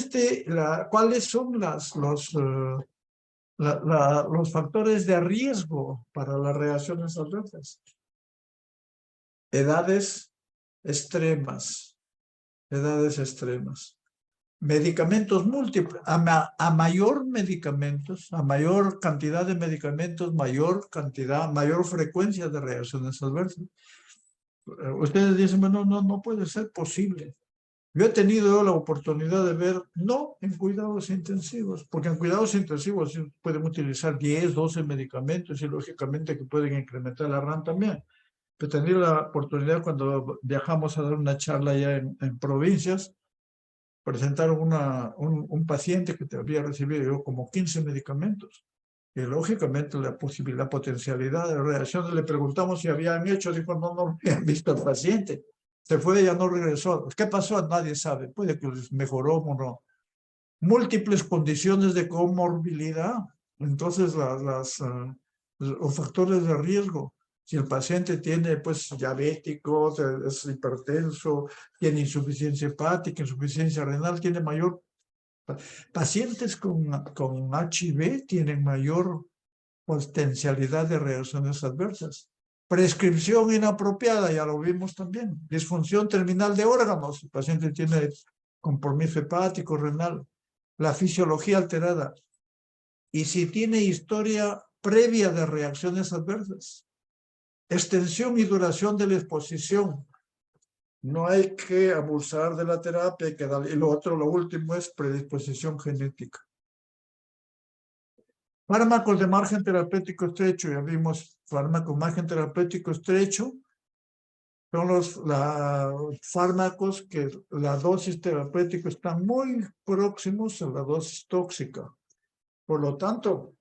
¿cuáles son los factores de riesgo para las reacciones adversas? Edades extremas. Medicamentos múltiples. A mayor cantidad de medicamentos, mayor frecuencia de reacciones adversas. Ustedes dicen, bueno, no puede ser posible. Yo he tenido la oportunidad de ver, no en cuidados intensivos, porque en cuidados intensivos pueden utilizar 10, 12 medicamentos y lógicamente que pueden incrementar la RAM también. He tenido la oportunidad cuando viajamos a dar una charla allá en provincias, presentaron un paciente que había recibido como 15 medicamentos. Y lógicamente la potencialidad de reacciones, le preguntamos si habían hecho, dijo, no habían visto al paciente. Se fue y ya no regresó. ¿Qué pasó? Nadie sabe. Puede que les mejoró o no. Múltiples condiciones de comorbilidad. Entonces, los factores de riesgo. Si el paciente tiene, pues, diabético, es hipertenso, tiene insuficiencia hepática, insuficiencia renal, tiene mayor... Pacientes con HIV tienen mayor potencialidad de reacciones adversas. Prescripción inapropiada, ya lo vimos también. Disfunción terminal de órganos, el paciente tiene compromiso hepático, renal. La fisiología alterada. Y si tiene historia previa de reacciones adversas. Extensión y duración de la exposición. No hay que abusar de la terapia, hay que darle. Y lo último es predisposición genética. Fármacos de margen terapéutico estrecho, ya vimos fármacos margen terapéutico estrecho, son los fármacos que la dosis terapéutica está muy próximos a la dosis tóxica. Por lo tanto,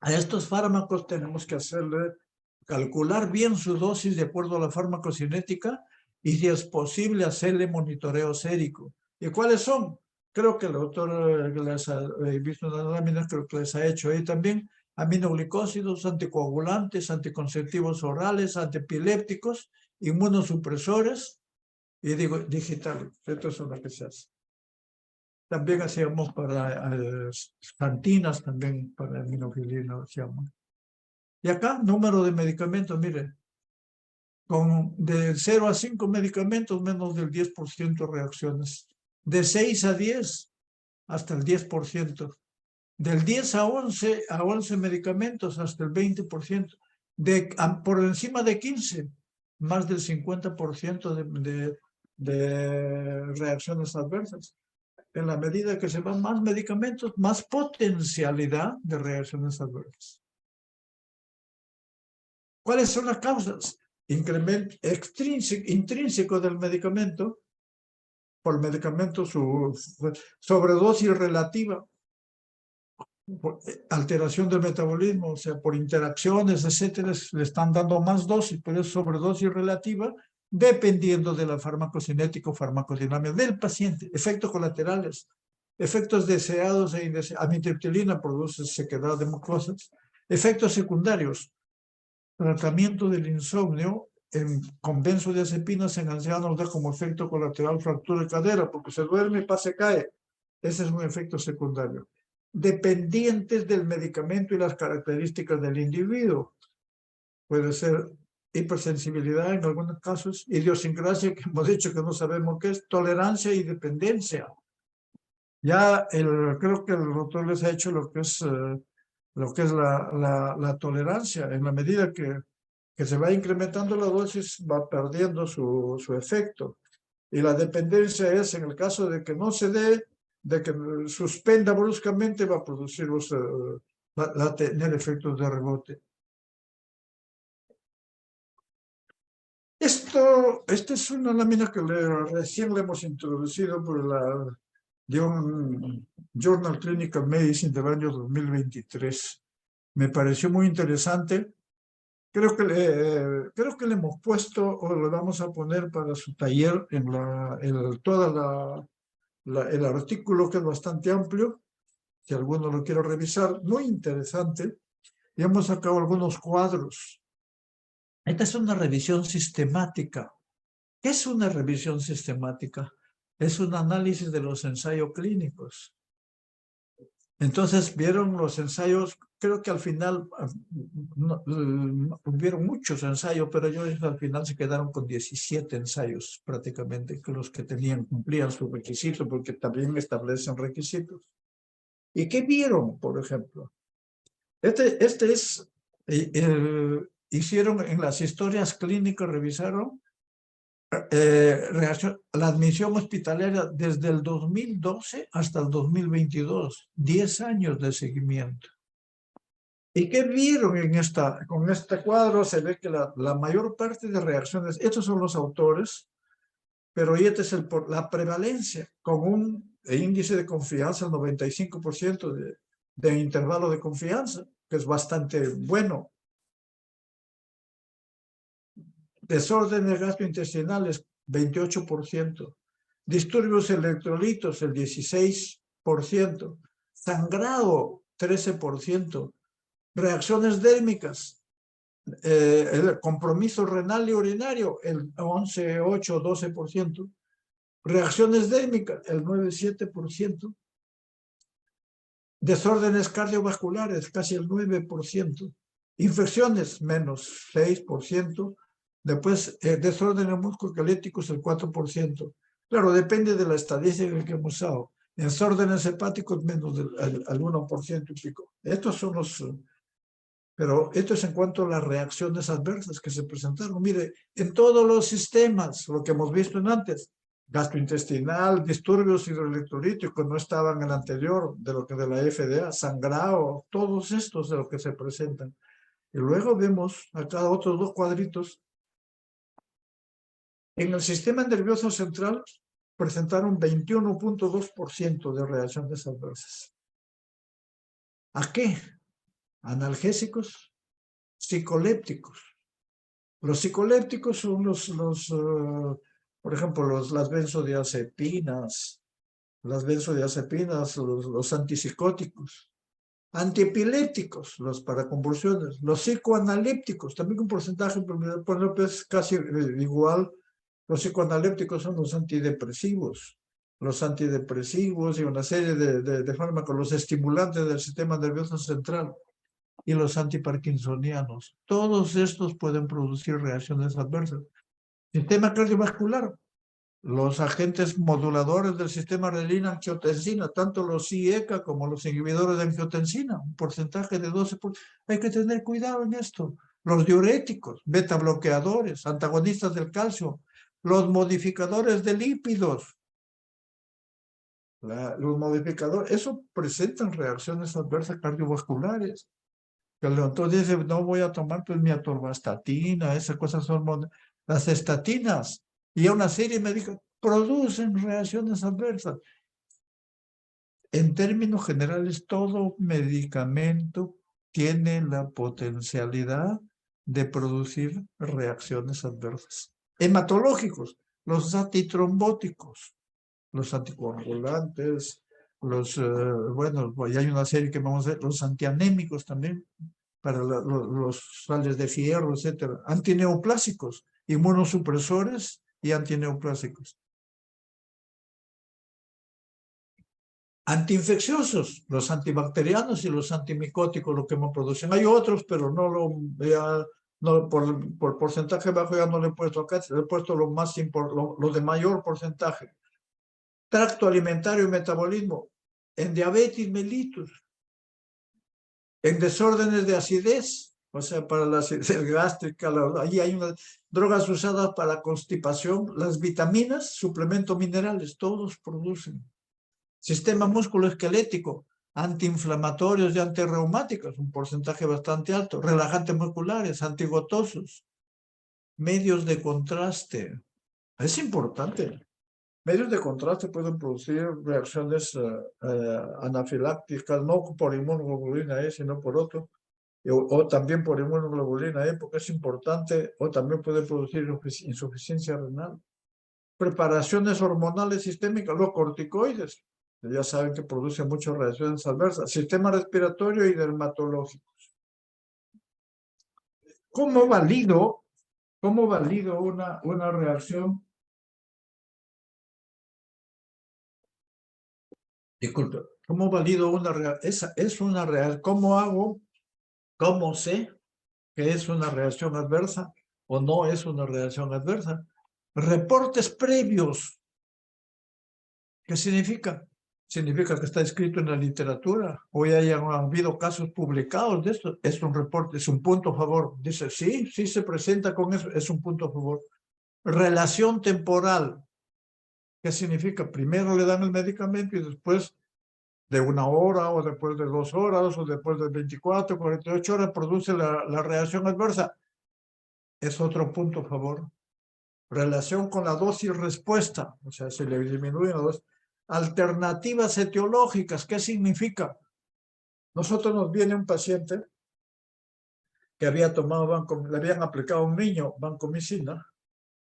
a estos fármacos tenemos que calcular bien su dosis de acuerdo a la farmacocinética y si es posible hacerle monitoreo sérico. ¿Y cuáles son? Creo que el autor les ha visto unas láminas, creo que les ha hecho ahí también. Aminoglicósidos, anticoagulantes, anticonceptivos orales, antiepilépticos, inmunosupresores y digitales. Estos son los que se hacen. También hacíamos para santinas, también para aminofilina hacíamos. Y acá, número de medicamentos, mire, de 0 a 5 medicamentos, menos del 10% reacciones. De 6 a 10, hasta el 10%. Del 10 a 11 medicamentos, hasta el 20%. Por encima de 15, más del 50% de reacciones adversas. En la medida que se van más medicamentos, más potencialidad de reacciones adversas. ¿Cuáles son las causas? Incremento intrínseco del medicamento, por medicamento su sobredosis relativa, por alteración del metabolismo, o sea, por interacciones, etcétera, le están dando más dosis, pero es sobredosis relativa, dependiendo de la farmacocinética o farmacodinámica del paciente. Efectos colaterales, efectos deseados e indeseados. Amitriptilina produce sequedad de mucosas. Efectos secundarios, tratamiento del insomnio con benzodiazepinas en ancianos da como efecto colateral fractura de cadera, porque se duerme y se cae. Ese es un efecto secundario. Dependientes del medicamento y las características del individuo. Puede ser hipersensibilidad en algunos casos, idiosincrasia, que hemos dicho que no sabemos qué es, tolerancia y dependencia. Ya creo que el doctor les ha hecho lo que es la tolerancia. En la medida que se va incrementando la dosis, va perdiendo su efecto. Y la dependencia es, en el caso de que no se dé, de que suspenda bruscamente, va a producir tener efectos de rebote. Esta es una lámina que recién le hemos introducido de un Journal Clinical Medicine del año 2023. Me pareció muy interesante. Creo que le hemos puesto, o le vamos a poner para su taller el artículo, que es bastante amplio, si alguno lo quiere revisar, muy interesante. Y hemos sacado algunos cuadros. Esta es una revisión sistemática. ¿Qué es una revisión sistemática? Es un análisis de los ensayos clínicos. Entonces, vieron los ensayos, creo que al final hubieron muchos ensayos, pero ellos al final se quedaron con 17 ensayos prácticamente, que los que cumplían sus requisitos, porque también establecen requisitos. ¿Y qué vieron, por ejemplo? Hicieron en las historias clínicas, revisaron la admisión hospitalaria desde el 2012 hasta el 2022, 10 años de seguimiento. ¿Y qué vieron con este cuadro? Se ve que la mayor parte de reacciones, estos son los autores, pero este es la prevalencia, con un índice de confianza del 95% de intervalo de confianza, que es bastante bueno. Desórdenes gastrointestinales, 28%. Disturbios electrolitos, el 16%. Sangrado, 13%. Reacciones dérmicas, el compromiso renal y urinario, el 11, 8, 12%. Reacciones dérmicas, el 9,7%. Desórdenes cardiovasculares, casi el 9%. Infecciones, menos 6%. Después, desórdenes musculoesqueléticos, el 4%. Claro, depende de la estadística que hemos usado. Desórdenes hepáticos, menos al 1% y pico. Estos son los... Pero esto es en cuanto a las reacciones adversas que se presentaron. Mire, en todos los sistemas, lo que hemos visto en antes, gastrointestinal, disturbios hidroelectrolíticos, no estaban en el anterior de lo que de la FDA, sangrado, todos estos de lo que se presentan. Y luego vemos acá otros dos cuadritos. En el sistema nervioso central presentaron 21,2% de reacciones adversas. ¿A qué? Analgésicos, psicolépticos. Los psicolépticos son por ejemplo, las benzodiazepinas, los antipsicóticos, antiepilépticos, los para convulsiones, los psicoanalépticos, también un porcentaje, pero es casi igual. Los psicoanalépticos son los antidepresivos y una serie de fármacos, los estimulantes del sistema nervioso central y los antiparkinsonianos. Todos estos pueden producir reacciones adversas. Sistema cardiovascular, los agentes moduladores del sistema renina-angiotensina, tanto los IECA como los inhibidores de angiotensina, un porcentaje de 12%. Hay que tener cuidado en esto. Los diuréticos, beta bloqueadores, antagonistas del calcio, los modificadores de lípidos. Los modificadores, eso presentan reacciones adversas cardiovasculares. Entonces dice, no voy a tomar pues mi atorvastatina, esas cosas son las estatinas. Y a una serie me dijo, producen reacciones adversas. En términos generales, todo medicamento tiene la potencialidad de producir reacciones adversas. Hematológicos, los antitrombóticos, los anticoagulantes, bueno, ya hay una serie que vamos a ver, los antianémicos también, para los sales de fierro, etcétera. Antineoplásicos, inmunosupresores y antineoplásicos. Antiinfecciosos, los antibacterianos y los antimicóticos, lo que me producen. Hay otros, pero por porcentaje bajo ya no le he puesto acá, le he puesto lo de mayor porcentaje. Tracto alimentario y metabolismo, en diabetes mellitus, en desórdenes de acidez, o sea, para la acidez gástrica, ahí hay unas drogas usadas para la constipación, las vitaminas, suplementos minerales, todos producen. Sistema musculoesquelético, antiinflamatorios y antirreumáticos, un porcentaje bastante alto, relajantes musculares, antigotosos, medios de contraste, es importante. Medios de contraste pueden producir reacciones anafilácticas, no por inmunoglobulina E, sino por otro, o también por inmunoglobulina E, porque es importante, o también puede producir insuficiencia renal. Preparaciones hormonales sistémicas, los corticoides, ya saben que producen muchas reacciones adversas. Sistema respiratorio y dermatológico. ¿Cómo valido una reacción? Disculpe, ¿cómo valido una reacción? Es una reacción. ¿Cómo sé que es una reacción adversa o no es una reacción adversa? Reportes previos. ¿Qué significa? Significa que está escrito en la literatura o ya hayan habido casos publicados de esto. Es un reporte, es un punto a favor. Dice, sí se presenta con eso, es un punto a favor. Relación temporal. ¿Qué significa? Primero le dan el medicamento y después de 1 hora o después de 2 horas o después de 24, 48 horas produce la reacción adversa. Es otro punto a favor. Relación con la dosis respuesta, o sea, se le disminuye la dosis. Alternativas etiológicas, ¿qué significa? Nosotros nos viene un paciente que había tomado le habían aplicado a un niño vancomicina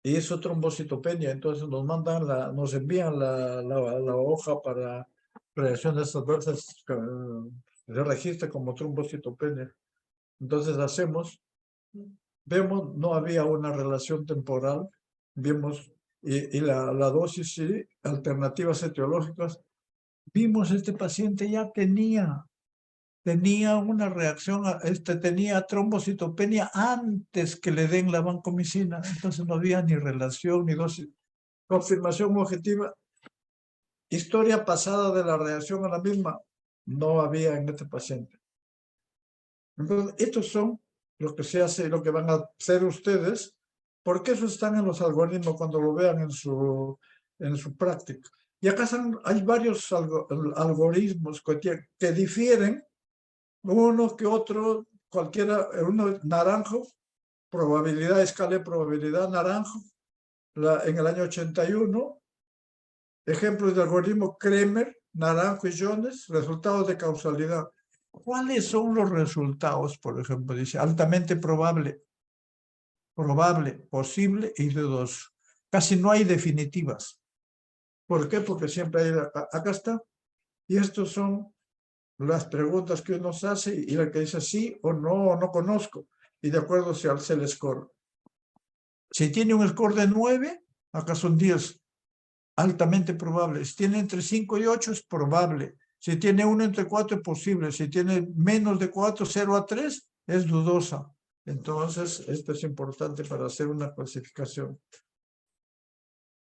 y hizo trombocitopenia, entonces nos envían la hoja para reacciones adversas que se registra como trombocitopenia. Entonces vemos, no había una relación temporal, vimos, y la dosis sí, alternativas etiológicas, vimos este paciente ya tenía una reacción, tenía trombocitopenia antes que le den la vancomicina, entonces no había ni relación ni dosis. Confirmación objetiva, historia pasada de la reacción a la misma, no había en este paciente. Entonces, estos son lo que se hace, lo que van a hacer ustedes, porque eso están en los algoritmos cuando lo vean en su práctica. Y acá hay varios algoritmos que difieren, uno que otro, cualquiera, uno naranjo, probabilidad, escala de probabilidad naranjo, en el año 81, ejemplos de algoritmo Kremer, Naranjo y Jones, resultados de causalidad. ¿Cuáles son los resultados? Por ejemplo, dice altamente probable, posible y dudoso. Casi no hay definitivas. ¿Por qué? Porque siempre hay, acá está. Y estos son las preguntas que uno se hace y la que dice sí o no conozco. Y de acuerdo si alce el score. Si tiene un score de 9, acá son 10. Altamente probable. Si tiene entre 5 y 8 es probable. Si tiene 1 entre 4 es posible. Si tiene menos de 4, 0 a 3, es dudosa. Entonces, esto es importante para hacer una clasificación.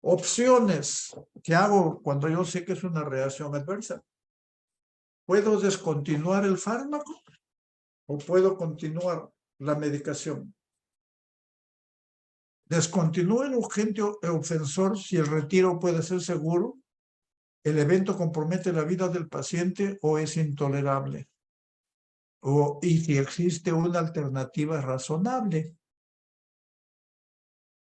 Opciones que hago cuando yo sé que es una reacción adversa. ¿Puedo descontinuar el fármaco o puedo continuar la medicación? Descontinúe el urgente ofensor si el retiro puede ser seguro. ¿El evento compromete la vida del paciente o es intolerable? Y si existe una alternativa razonable.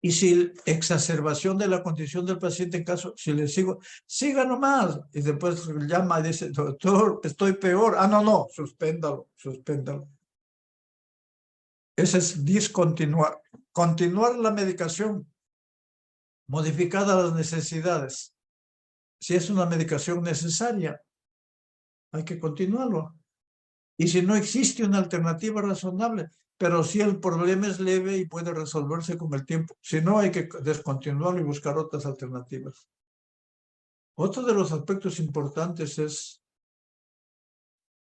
Y si exacerbación de la condición del paciente en caso, si le siga nomás. Y después llama y dice, doctor, estoy peor. Ah, no, suspéndalo. Ese es discontinuar. Continuar la medicación, modificada las necesidades. Si es una medicación necesaria, hay que continuarlo. Y si no existe una alternativa razonable, pero si el problema es leve y puede resolverse con el tiempo. Si no, hay que descontinuarlo y buscar otras alternativas. Otro de los aspectos importantes es,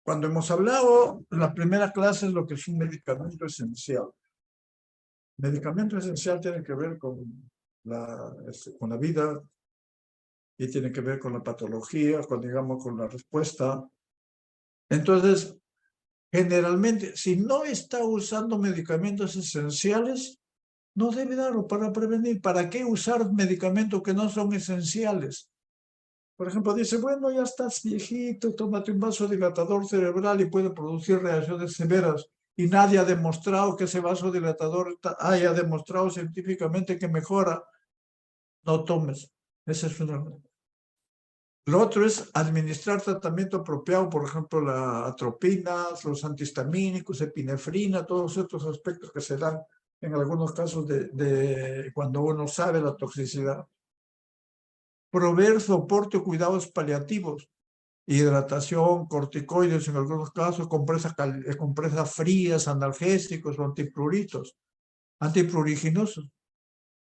cuando hemos hablado, la primera clase es lo que es un medicamento esencial. Medicamento esencial tiene que ver con la vida y tiene que ver con la patología, digamos, con la respuesta. Entonces, generalmente, si no está usando medicamentos esenciales, no debe darlo para prevenir. ¿Para qué usar medicamentos que no son esenciales? Por ejemplo, dice, bueno, ya estás viejito, tómate un vasodilatador cerebral y puede producir reacciones severas. Y nadie ha demostrado que ese vasodilatador haya demostrado científicamente que mejora. No tomes. Esa es una. Lo otro es administrar tratamiento apropiado, por ejemplo, la atropina, los antihistamínicos, epinefrina, todos estos aspectos que se dan en algunos casos de cuando uno sabe la toxicidad. Proveer soporte o cuidados paliativos, hidratación, corticoides en algunos casos, compresas frías, analgésicos o antipruriginosos,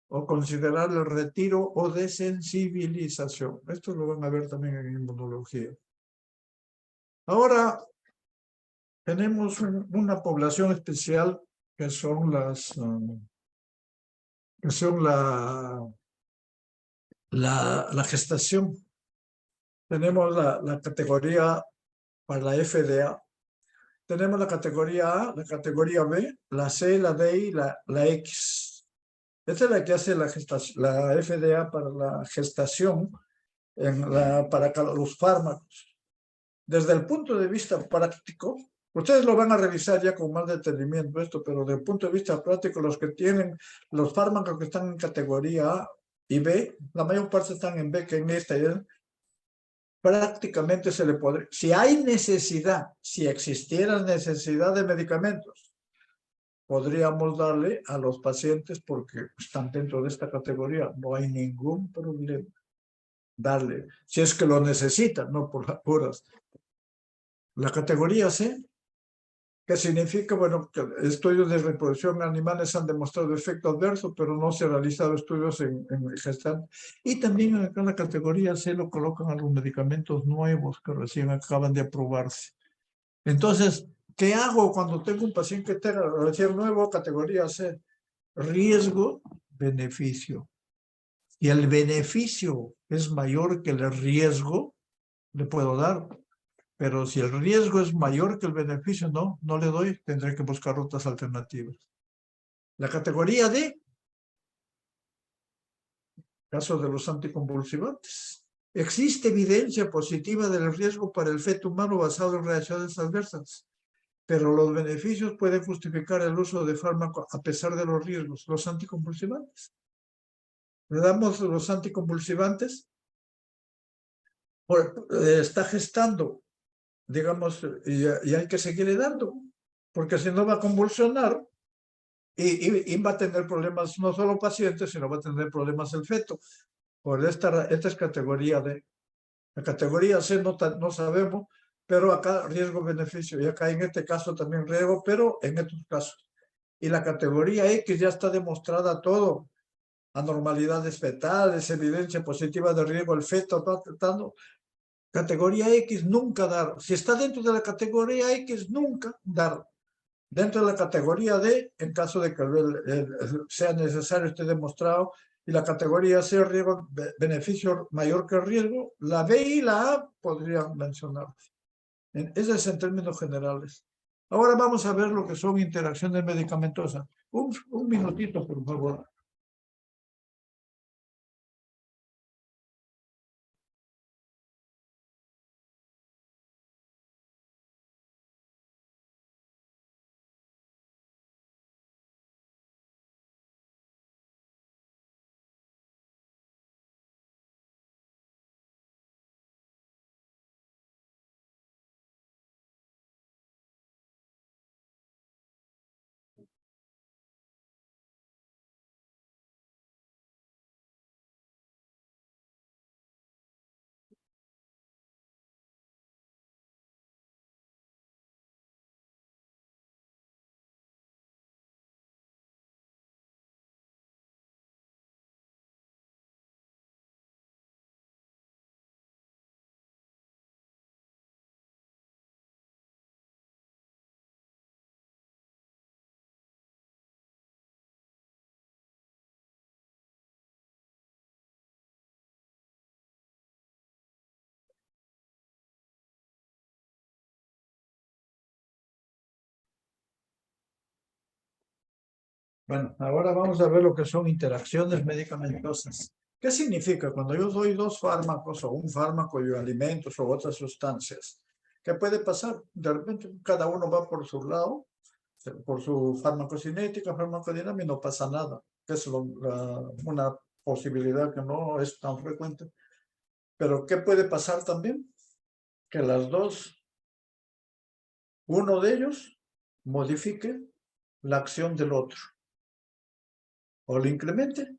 o considerar el retiro o desensibilización. Esto lo van a ver también en inmunología. Ahora tenemos una población especial que son la gestación. Tenemos la categoría para la FDA. Tenemos la categoría A, la categoría B, la C, la D y la X. Esta es la que hace la FDA para la gestación, para los fármacos. desde el punto de vista práctico, ustedes lo van a revisar ya con más detenimiento esto, pero desde el punto de vista práctico, los que tienen los fármacos que están en categoría A y B, la mayor parte están en B, que en esta ya, prácticamente se le podría, si hay necesidad, si existiera necesidad de medicamentos, podríamos darle a los pacientes porque están dentro de esta categoría, no hay ningún problema darle, si es que lo necesitan, no por las puras. La categoría C, que significa, bueno, que estudios de reproducción en animales han demostrado efecto adverso, pero no se han realizado estudios en gestantes. Y también acá en la categoría C lo colocan a los medicamentos nuevos que recién acaban de aprobarse. Entonces, ¿qué hago cuando tengo un paciente que tenga recién nuevo, categoría C? Riesgo, beneficio. Y el beneficio es mayor que el riesgo, le puedo dar. Pero si el riesgo es mayor que el beneficio, no le doy, tendré que buscar otras alternativas. La categoría D, caso de los anticonvulsivantes. Existe evidencia positiva del riesgo para el feto humano basado en reacciones adversas, pero los beneficios pueden justificar el uso de fármacos a pesar de los riesgos. Los anticonvulsivantes. Le damos los anticonvulsivantes, está gestando, digamos, y hay que seguirle dando, porque si no va a convulsionar y va a tener problemas no solo pacientes, sino va a tener problemas el feto. Por esta es categoría D. La categoría C no sabemos, pero acá riesgo-beneficio, y acá en este caso también riesgo, pero en estos casos. Y la categoría X ya está demostrada todo, anormalidades fetales, evidencia positiva de riesgo, el feto está tratando. Categoría X, nunca dar. Si está dentro de la categoría X, nunca dar. Dentro de la categoría D, en caso de que sea necesario, esté demostrado, y la categoría C, riesgo, beneficio mayor que riesgo, la B y la A podrían mencionar. Eso es en términos generales. Ahora vamos a ver lo que son interacciones medicamentosas. Un minutito, por favor. Bueno, ahora vamos a ver lo que son interacciones medicamentosas. ¿Qué significa cuando yo doy dos fármacos o un fármaco y alimentos o otras sustancias? ¿Qué puede pasar? De repente cada uno va por su lado, por su farmacocinética, farmacodinámica, y no pasa nada. Es una posibilidad que no es tan frecuente. Pero ¿qué puede pasar también? Que las dos, uno de ellos modifique la acción del otro. O lo incremente,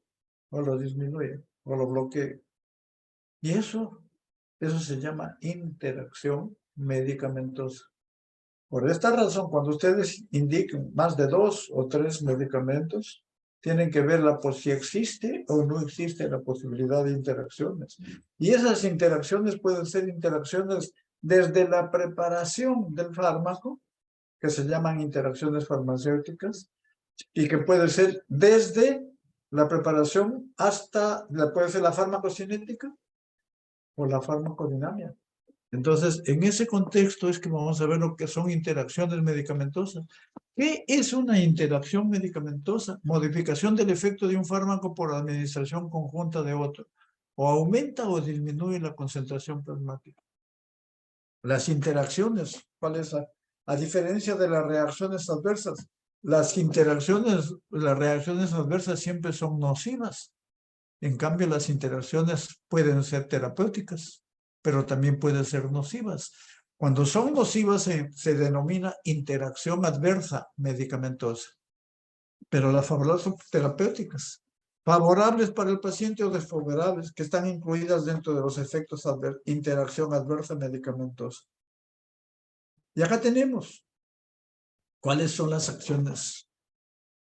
o lo disminuye, o lo bloquee. Y eso se llama interacción medicamentosa. Por esta razón, cuando ustedes indiquen más de 2 o 3 medicamentos, tienen que ver si existe o no existe la posibilidad de interacciones. Y esas interacciones pueden ser interacciones desde la preparación del fármaco, que se llaman interacciones farmacéuticas, y que puede ser desde la preparación hasta, puede ser la farmacocinética o la farmacodinámica. Entonces, en ese contexto es que vamos a ver lo que son interacciones medicamentosas. ¿Qué es una interacción medicamentosa? Modificación del efecto de un fármaco por administración conjunta de otro. O aumenta o disminuye la concentración plasmática. Las interacciones, ¿cuál es a diferencia de las reacciones adversas? Las reacciones adversas siempre son nocivas. En cambio, las interacciones pueden ser terapéuticas, pero también pueden ser nocivas. Cuando son nocivas se denomina interacción adversa medicamentosa, pero las fabulosas son terapéuticas, favorables para el paciente o desfavorables, que están incluidas dentro de los efectos interacción adversa medicamentosa. Y acá tenemos cuáles son las acciones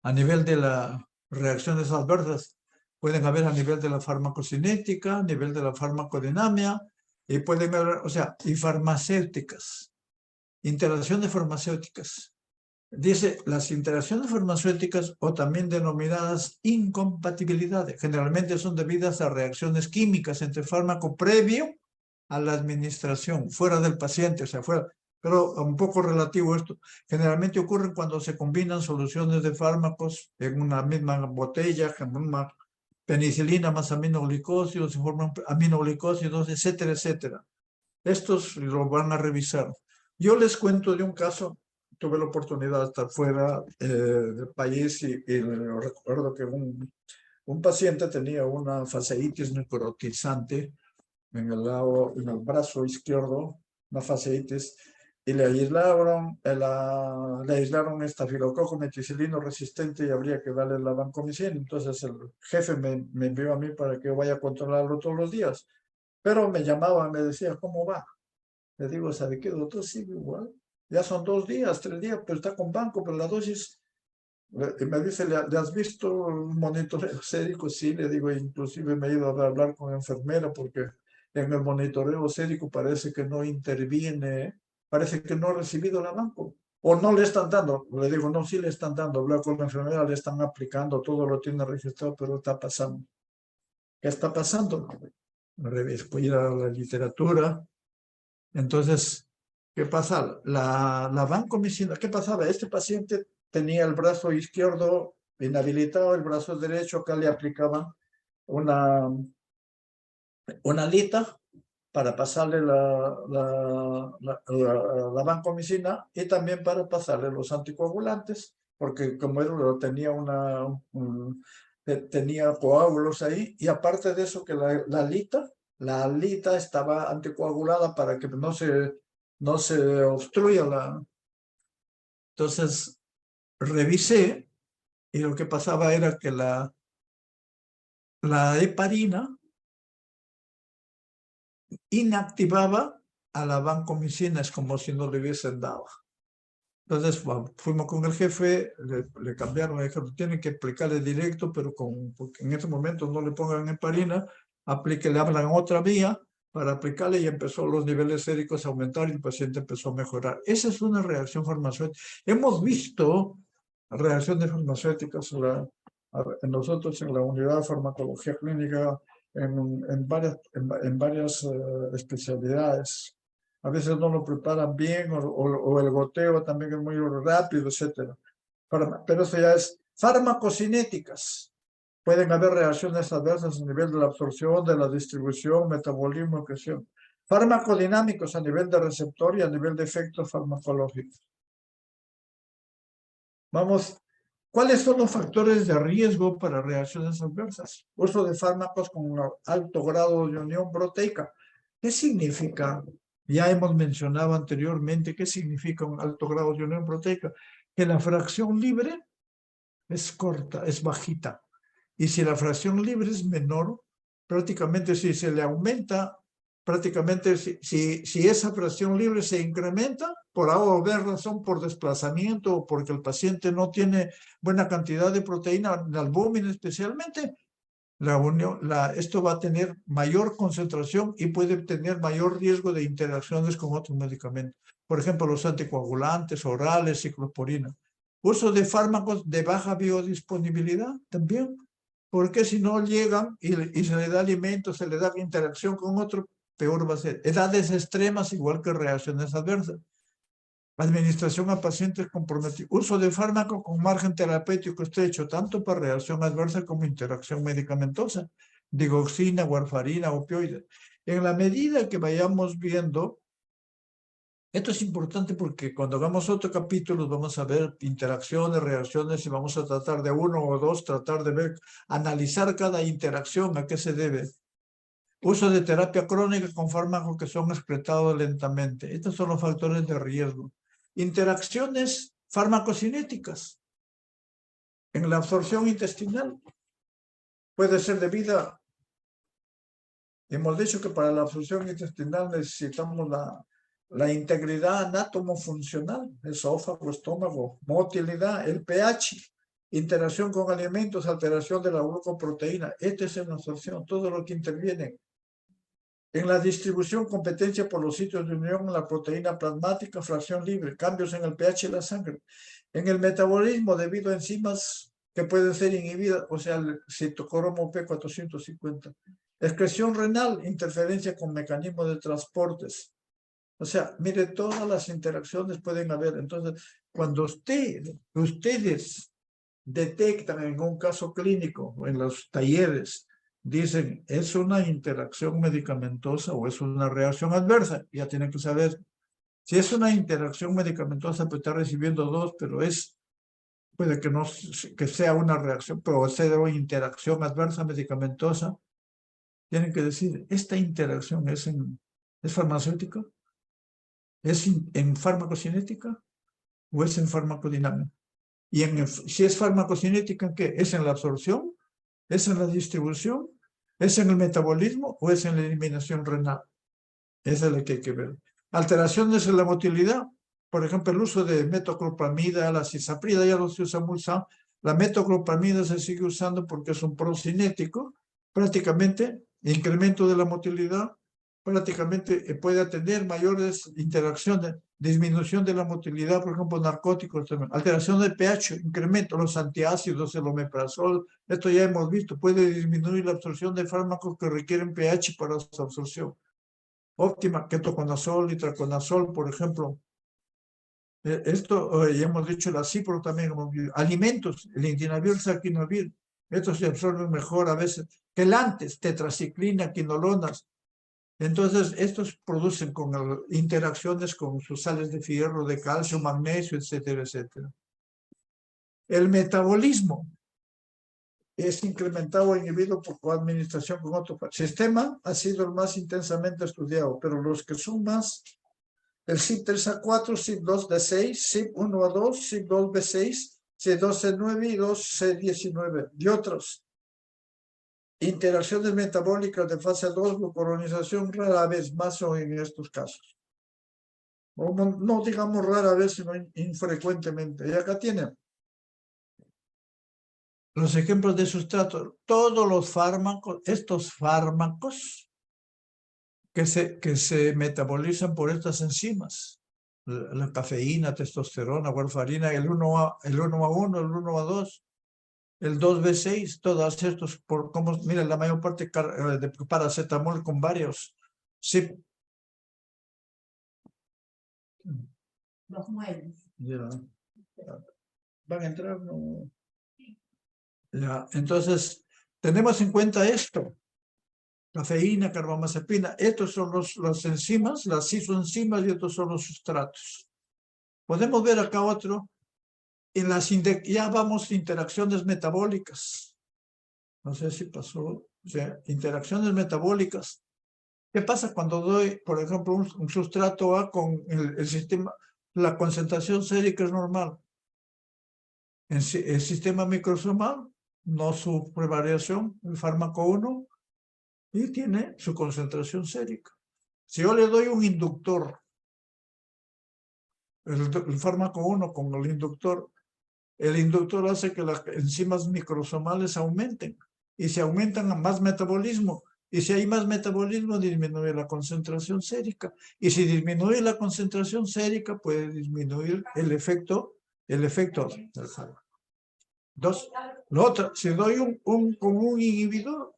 a nivel de las reacciones adversas. Pueden haber a nivel de la farmacocinética, a nivel de la farmacodinamia, y pueden haber, o sea, y farmacéuticas, interacciones farmacéuticas. Dice, las interacciones farmacéuticas o también denominadas incompatibilidades, generalmente son debidas a reacciones químicas entre fármaco previo a la administración, fuera del paciente, o sea, fuera, pero un poco relativo esto. Generalmente ocurren cuando se combinan soluciones de fármacos en una misma botella, como una penicilina más aminoglicósidos, se forman aminoglicósidos, etcétera, etcétera. Estos lo van a revisar. Yo les cuento de un caso. Tuve la oportunidad de estar fuera del país y recuerdo que un paciente tenía una fasciitis necrotizante en en el brazo izquierdo, una fasciitis, y le aislaron estafilococo meticilino resistente y habría que darle la vancomicina. Entonces el jefe me envió a mí para que yo vaya a controlarlo todos los días. Pero me llamaba, me decía, ¿cómo va? Le digo, ¿sabe qué, doctor? Sigue igual. Ya son 2 días, 3 días, pero está con banco, pero la dosis. Y me dice, ¿le has visto un monitoreo sérico? Sí, le digo, inclusive me he ido a hablar con la enfermera porque en el monitoreo sérico parece que no interviene, parece que no ha recibido la banco. O no le están dando. Le digo, no, sí le están dando. Hablar con la enfermera, le están aplicando, todo lo tiene registrado, pero está pasando. ¿Qué está pasando? Al revés, voy a ir a la literatura. Entonces, ¿qué pasa? La vancomicina, ¿qué pasaba? Este paciente tenía el brazo izquierdo inhabilitado, el brazo derecho, acá le aplicaban una, una alita para pasarle la vancomicina y también para pasarle los anticoagulantes, porque como él tenía tenía coágulos ahí, y aparte de eso que la alita estaba anticoagulada para que no se obstruya la. Entonces, revisé y lo que pasaba era que la heparina inactivaba a la vancomicina, es como si no le hubiesen dado. Entonces, bueno, fuimos con el jefe, le cambiaron, le dijeron, tienen que aplicarle directo, pero porque en ese momento no le pongan heparina, le hablan otra vía para aplicarle, y empezó los niveles séricos a aumentar y el paciente empezó a mejorar. Esa es una reacción farmacéutica. Hemos visto reacciones farmacéuticas nosotros en la unidad de farmacología clínica en varias especialidades. A veces no lo preparan bien o el goteo también es muy rápido, etc. Pero eso ya es farmacocinéticas. Pueden haber reacciones adversas a nivel de la absorción, de la distribución, metabolismo, creación. Farmacodinámicos a nivel de receptor y a nivel de efectos farmacológicos. Vamos, ¿cuáles son los factores de riesgo para reacciones adversas? Uso de fármacos con un alto grado de unión proteica. ¿Qué significa? Ya hemos mencionado anteriormente qué significa un alto grado de unión proteica. Que la fracción libre es corta, es bajita. Y si la fracción libre es menor, prácticamente si se le aumenta, prácticamente si esa fracción libre se incrementa, por A o B razón, por desplazamiento o porque el paciente no tiene buena cantidad de proteína, en albúmina especialmente, esto va a tener mayor concentración y puede tener mayor riesgo de interacciones con otros medicamentos. Por ejemplo, los anticoagulantes, orales, ciclosporina. Uso de fármacos de baja biodisponibilidad también, porque si no llegan y se le da alimento, se le da interacción con otro, peor va a ser. Edades extremas, igual que reacciones adversas. Administración a pacientes comprometidos. Uso de fármaco con margen terapéutico estrecho, tanto para reacción adversa como interacción medicamentosa. Digoxina, warfarina, opioides. En la medida que vayamos viendo Esto es importante porque cuando hagamos otro capítulo vamos a ver interacciones, reacciones y vamos a tratar de uno o dos, tratar de ver, analizar cada interacción, a qué se debe. Uso de terapia crónica con fármacos que son excretados lentamente. Estos son los factores de riesgo. Interacciones farmacocinéticas en la absorción intestinal. Puede ser debida. Hemos dicho que para la absorción intestinal necesitamos la integridad anátomo-funcional, esófago, estómago, motilidad, el pH, interacción con alimentos, alteración de la glucoproteína. Este es en la absorción, todo lo que interviene. En la distribución, competencia por los sitios de unión, la proteína plasmática, fracción libre, cambios en el pH de la sangre. En el metabolismo, debido a enzimas que pueden ser inhibidas, o sea, el citocromo P450. Excreción renal, interferencia con mecanismos de transportes. O sea, mire, todas las interacciones pueden haber. Entonces, cuando ustedes detectan en un caso clínico, en los talleres, dicen, ¿es una interacción medicamentosa o es una reacción adversa? Ya tienen que saber. Si es una interacción medicamentosa, pues está recibiendo dos, pero puede que no que sea una reacción, pero sea una interacción adversa medicamentosa. Tienen que decir, ¿esta interacción es farmacéutica? ¿Es en farmacocinética o es en farmacodinámica? Y si es farmacocinética, ¿en qué? ¿Es en la absorción? ¿Es en la distribución? ¿Es en el metabolismo o es en la eliminación renal? Esa es la que hay que ver. Alteraciones en la motilidad. Por ejemplo, el uso de metoclopramida, la cisaprida ya no se usa mucho. La metoclopramida se sigue usando porque es un procinético. Prácticamente, incremento de la motilidad, prácticamente puede tener mayores interacciones, disminución de la motilidad, por ejemplo, narcóticos también. Alteración del pH, incremento, los antiácidos, el omeprazol, esto ya hemos visto, puede disminuir la absorción de fármacos que requieren pH para su absorción. Óptima, ketoconazol, itraconazol, por ejemplo. Esto ya hemos dicho, la cipro también. Alimentos, el indinavir, saquinavir, estos se absorben mejor a veces que el antes, tetraciclina, quinolonas. Entonces, estos producen interacciones con sus sales de fierro, de calcio, magnesio, etcétera, etcétera. El metabolismo es incrementado o inhibido por coadministración con otro sistema, ha sido el más intensamente estudiado, pero los que son más, el CYP3A4, CYP2D6, CYP1A2, CYP2B6, C12C9 y 2C19 y otros. Interacciones metabólicas de fase 2, glucuronización rara vez, más o en estos casos. No digamos rara vez, sino infrecuentemente. Y acá tienen los ejemplos de sustrato. Todos los fármacos, estos fármacos que se metabolizan por estas enzimas. La cafeína, testosterona, warfarina, el 1A1, el 1A2, el 2B6, todos estos, mira, la mayor parte de paracetamol con varios. Sí. Los muebles. Ya. ¿Van a entrar? No. Ya. Entonces, tenemos en cuenta esto. Cafeína, carbamazepina. Estos son las enzimas, las isoenzimas y estos son los sustratos. Podemos ver acá otro. Ya vamos a interacciones metabólicas. No sé si pasó. O sea, interacciones metabólicas. ¿Qué pasa cuando doy, por ejemplo, un sustrato A con el sistema? La concentración sérica es normal. El sistema microsomal no sufre variación, el fármaco 1, y tiene su concentración sérica. Si yo le doy un inductor, el fármaco 1 con el inductor hace que las enzimas microsomales aumenten, y si aumentan más metabolismo, y si hay más metabolismo disminuye la concentración sérica, y si disminuye la concentración sérica puede disminuir el efecto del fármaco. Dos, lo otro, si doy con un inhibidor,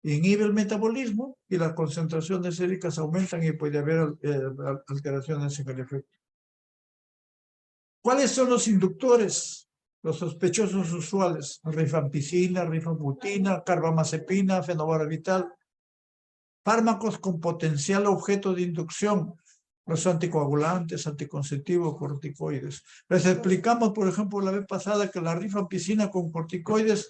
inhibe el metabolismo y las concentraciones séricas aumentan y puede haber alteraciones en el efecto. ¿Cuáles son los inductores? Los sospechosos usuales: rifampicina, rifabutina, carbamazepina, fenobarbital. Fármacos con potencial objeto de inducción. los anticoagulantes, anticonceptivos, corticoides. Les explicamos, por ejemplo, la vez pasada que la rifampicina con corticoides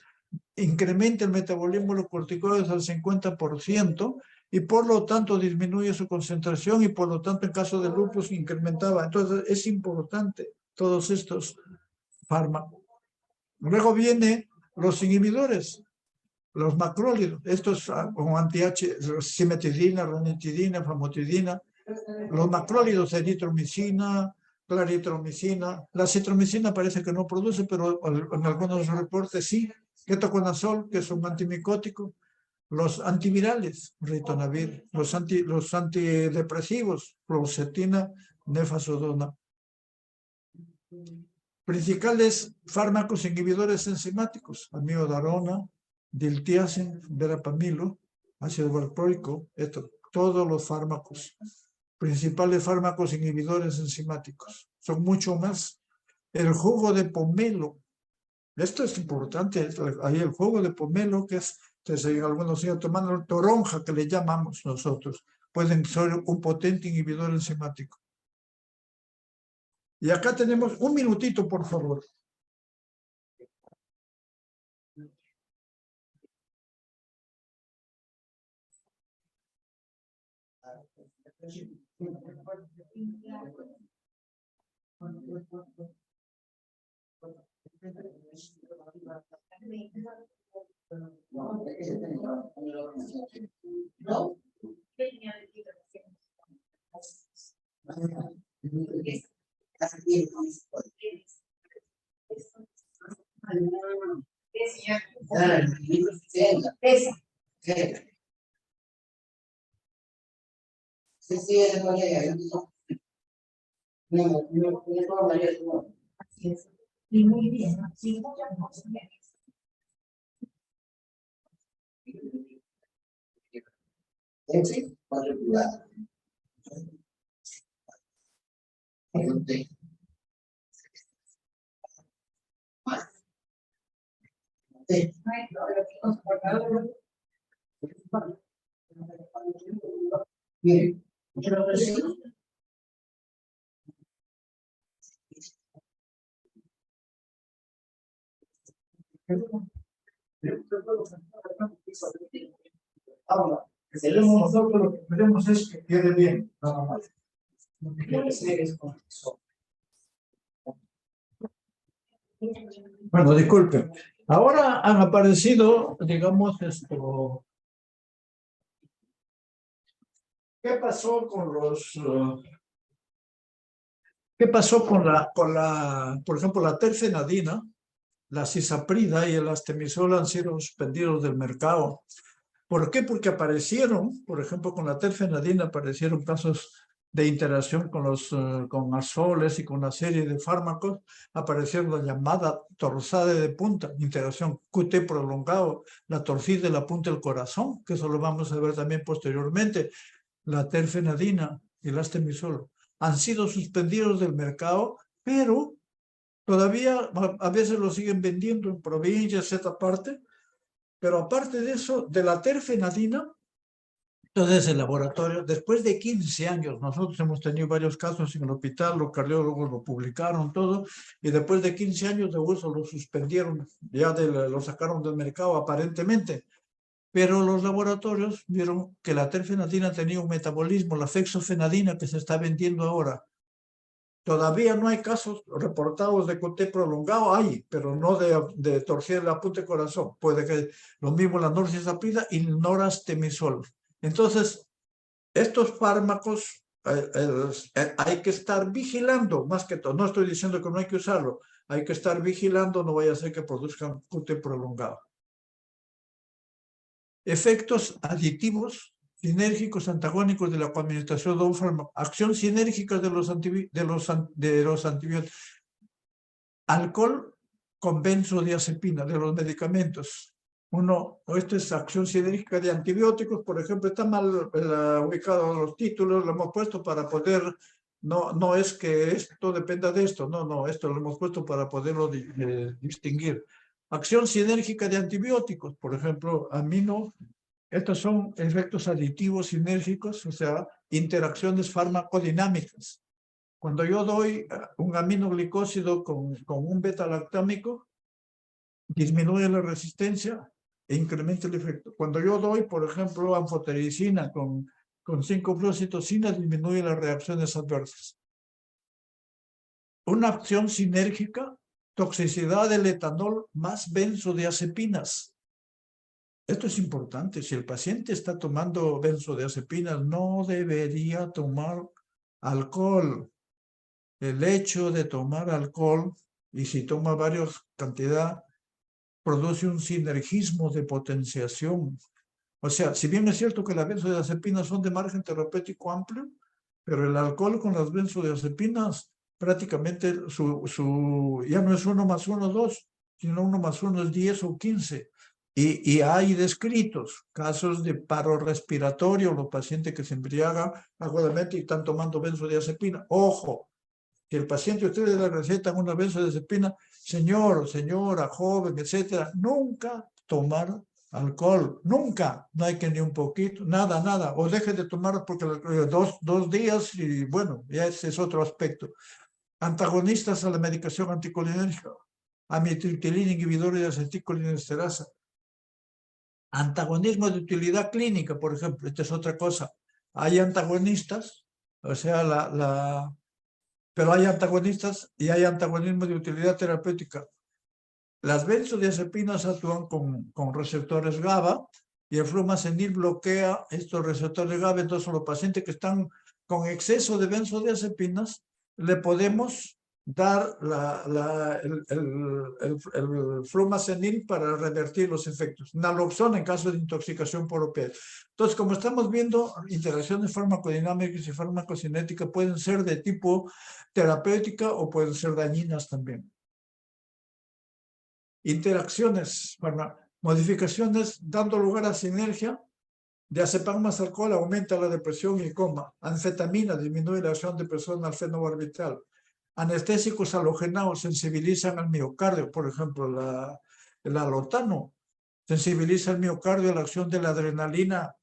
incrementa el metabolismo de los corticoides al 50% y por lo tanto disminuye su concentración y por lo tanto en caso de lupus incrementaba. Entonces es importante todos estos fármacos. Luego vienen los inhibidores, los macrólidos, estos como anti-H, cimetidina, ranitidina, famotidina, los macrólidos, eritromicina, claritromicina. La citromicina parece que no produce, pero en algunos reportes sí. Ketoconazol, que es un antimicótico. Los antivirales, ritonavir. Los antidepresivos, fluoxetina, nefazodona. Principales fármacos inhibidores enzimáticos, amiodarona, diltiazem, verapamilo, ácido valproico, todos los fármacos. Principales fármacos inhibidores enzimáticos. Son mucho más. El jugo de pomelo. Esto es importante. Hay el jugo de pomelo, que es, entonces, algunos siguen tomando toronja, que le llamamos nosotros. Pueden ser un potente inhibidor enzimático. Y acá tenemos un minutito, por favor. Y muy bien, sí, Ahora, nosotros lo que queremos es que quede bien, nada más. Bueno, disculpen. Ahora han aparecido, digamos, esto. ¿Qué pasó con los... ¿Qué pasó con por ejemplo, la terfenadina, la cisaprida y el astemisol han sido suspendidos del mercado? ¿Por qué? Porque aparecieron, por ejemplo, con la terfenadina aparecieron casos de interacción con azoles y con una serie de fármacos, aparecieron la llamada torsade de punta, interacción QT prolongado, la torcida de la punta del corazón, que eso lo vamos a ver también posteriormente, la terfenadina y el astemisol, han sido suspendidos del mercado, pero todavía a veces lo siguen vendiendo en provincias, esta parte, pero aparte de eso, de la terfenadina, entonces el laboratorio, después de 15 años, nosotros hemos tenido varios casos en el hospital, los cardiólogos lo publicaron todo, y después de 15 años de uso lo suspendieron, ya lo sacaron del mercado aparentemente, pero los laboratorios vieron que la terfenadina tenía un metabolismo, la fexofenadina que se está vendiendo ahora. Todavía no hay casos reportados de QT prolongado, hay, pero no de torcer la punta del corazón. Puede que lo mismo la norcisaprida y el norastemisol. Entonces, estos fármacos hay que estar vigilando, más que todo. No estoy diciendo que no hay que usarlo, hay que estar vigilando, no vaya a ser que produzcan QT prolongado. Efectos aditivos, sinérgicos, antagónicos de la coadministración de un fármaco. Acción sinérgica de los antibióticos. Alcohol con benzodiazepina, de los medicamentos. Esto es acción sinérgica de antibióticos, por ejemplo, está mal ubicado los títulos, lo hemos puesto para poder, no es que esto dependa de esto, no, esto lo hemos puesto para poderlo distinguir. Acción sinérgica de antibióticos, por ejemplo, Estos son efectos aditivos sinérgicos, o sea, interacciones farmacodinámicas. Cuando yo doy un aminoglicósido con un beta-lactámico, disminuye la resistencia e incrementa el efecto. Cuando yo doy, por ejemplo, anfotericina con 5-fluoxetosina, disminuye las reacciones adversas. Una acción sinérgica, toxicidad del etanol más benzodiazepinas. Esto es importante. Si el paciente está tomando benzodiazepinas, no debería tomar alcohol. El hecho de tomar alcohol, y si toma varias cantidad, produce un sinergismo de potenciación. O sea, si bien es cierto que las benzodiazepinas son de margen terapéutico amplio, pero el alcohol con las benzodiazepinas prácticamente ya no es 1 más 1, 2, sino 1 más 1 es 10 o 15. Y hay descritos casos de paro respiratorio, los pacientes que se embriagan aguadamente y están tomando benzodiazepina. Ojo, que el paciente ustedes le recetan una benzodiazepina, señor, señora, joven, etcétera, nunca tomar alcohol, nunca, no hay que ni un poquito, nada, nada, o deje de tomar porque 2 días y bueno, ya ese es otro aspecto. Antagonistas a la medicación anticolinérgica, amitriptilina, inhibidores de acetilcolinesterasa. Antagonismo de utilidad clínica, por ejemplo, esta es otra cosa. Hay antagonistas, o sea, pero hay antagonistas y hay antagonismo de utilidad terapéutica. Las benzodiazepinas actúan con receptores GABA y el flumazenil bloquea estos receptores GABA. Entonces, a los pacientes que están con exceso de benzodiazepinas, le podemos dar el flumazenil para revertir los efectos. Naloxona en caso de intoxicación por opioides. Entonces, como estamos viendo, interacciones farmacodinámicas y farmacocinéticas pueden ser de tipo terapéutica o pueden ser dañinas también. Interacciones, modificaciones dando lugar a sinergia. Diazepam más alcohol aumenta la depresión y coma. Anfetamina disminuye la acción de persona al fenobarbital. Anestésicos halogenados sensibilizan al miocardio. Por ejemplo, el alotano sensibiliza al miocardio a la acción de la adrenalina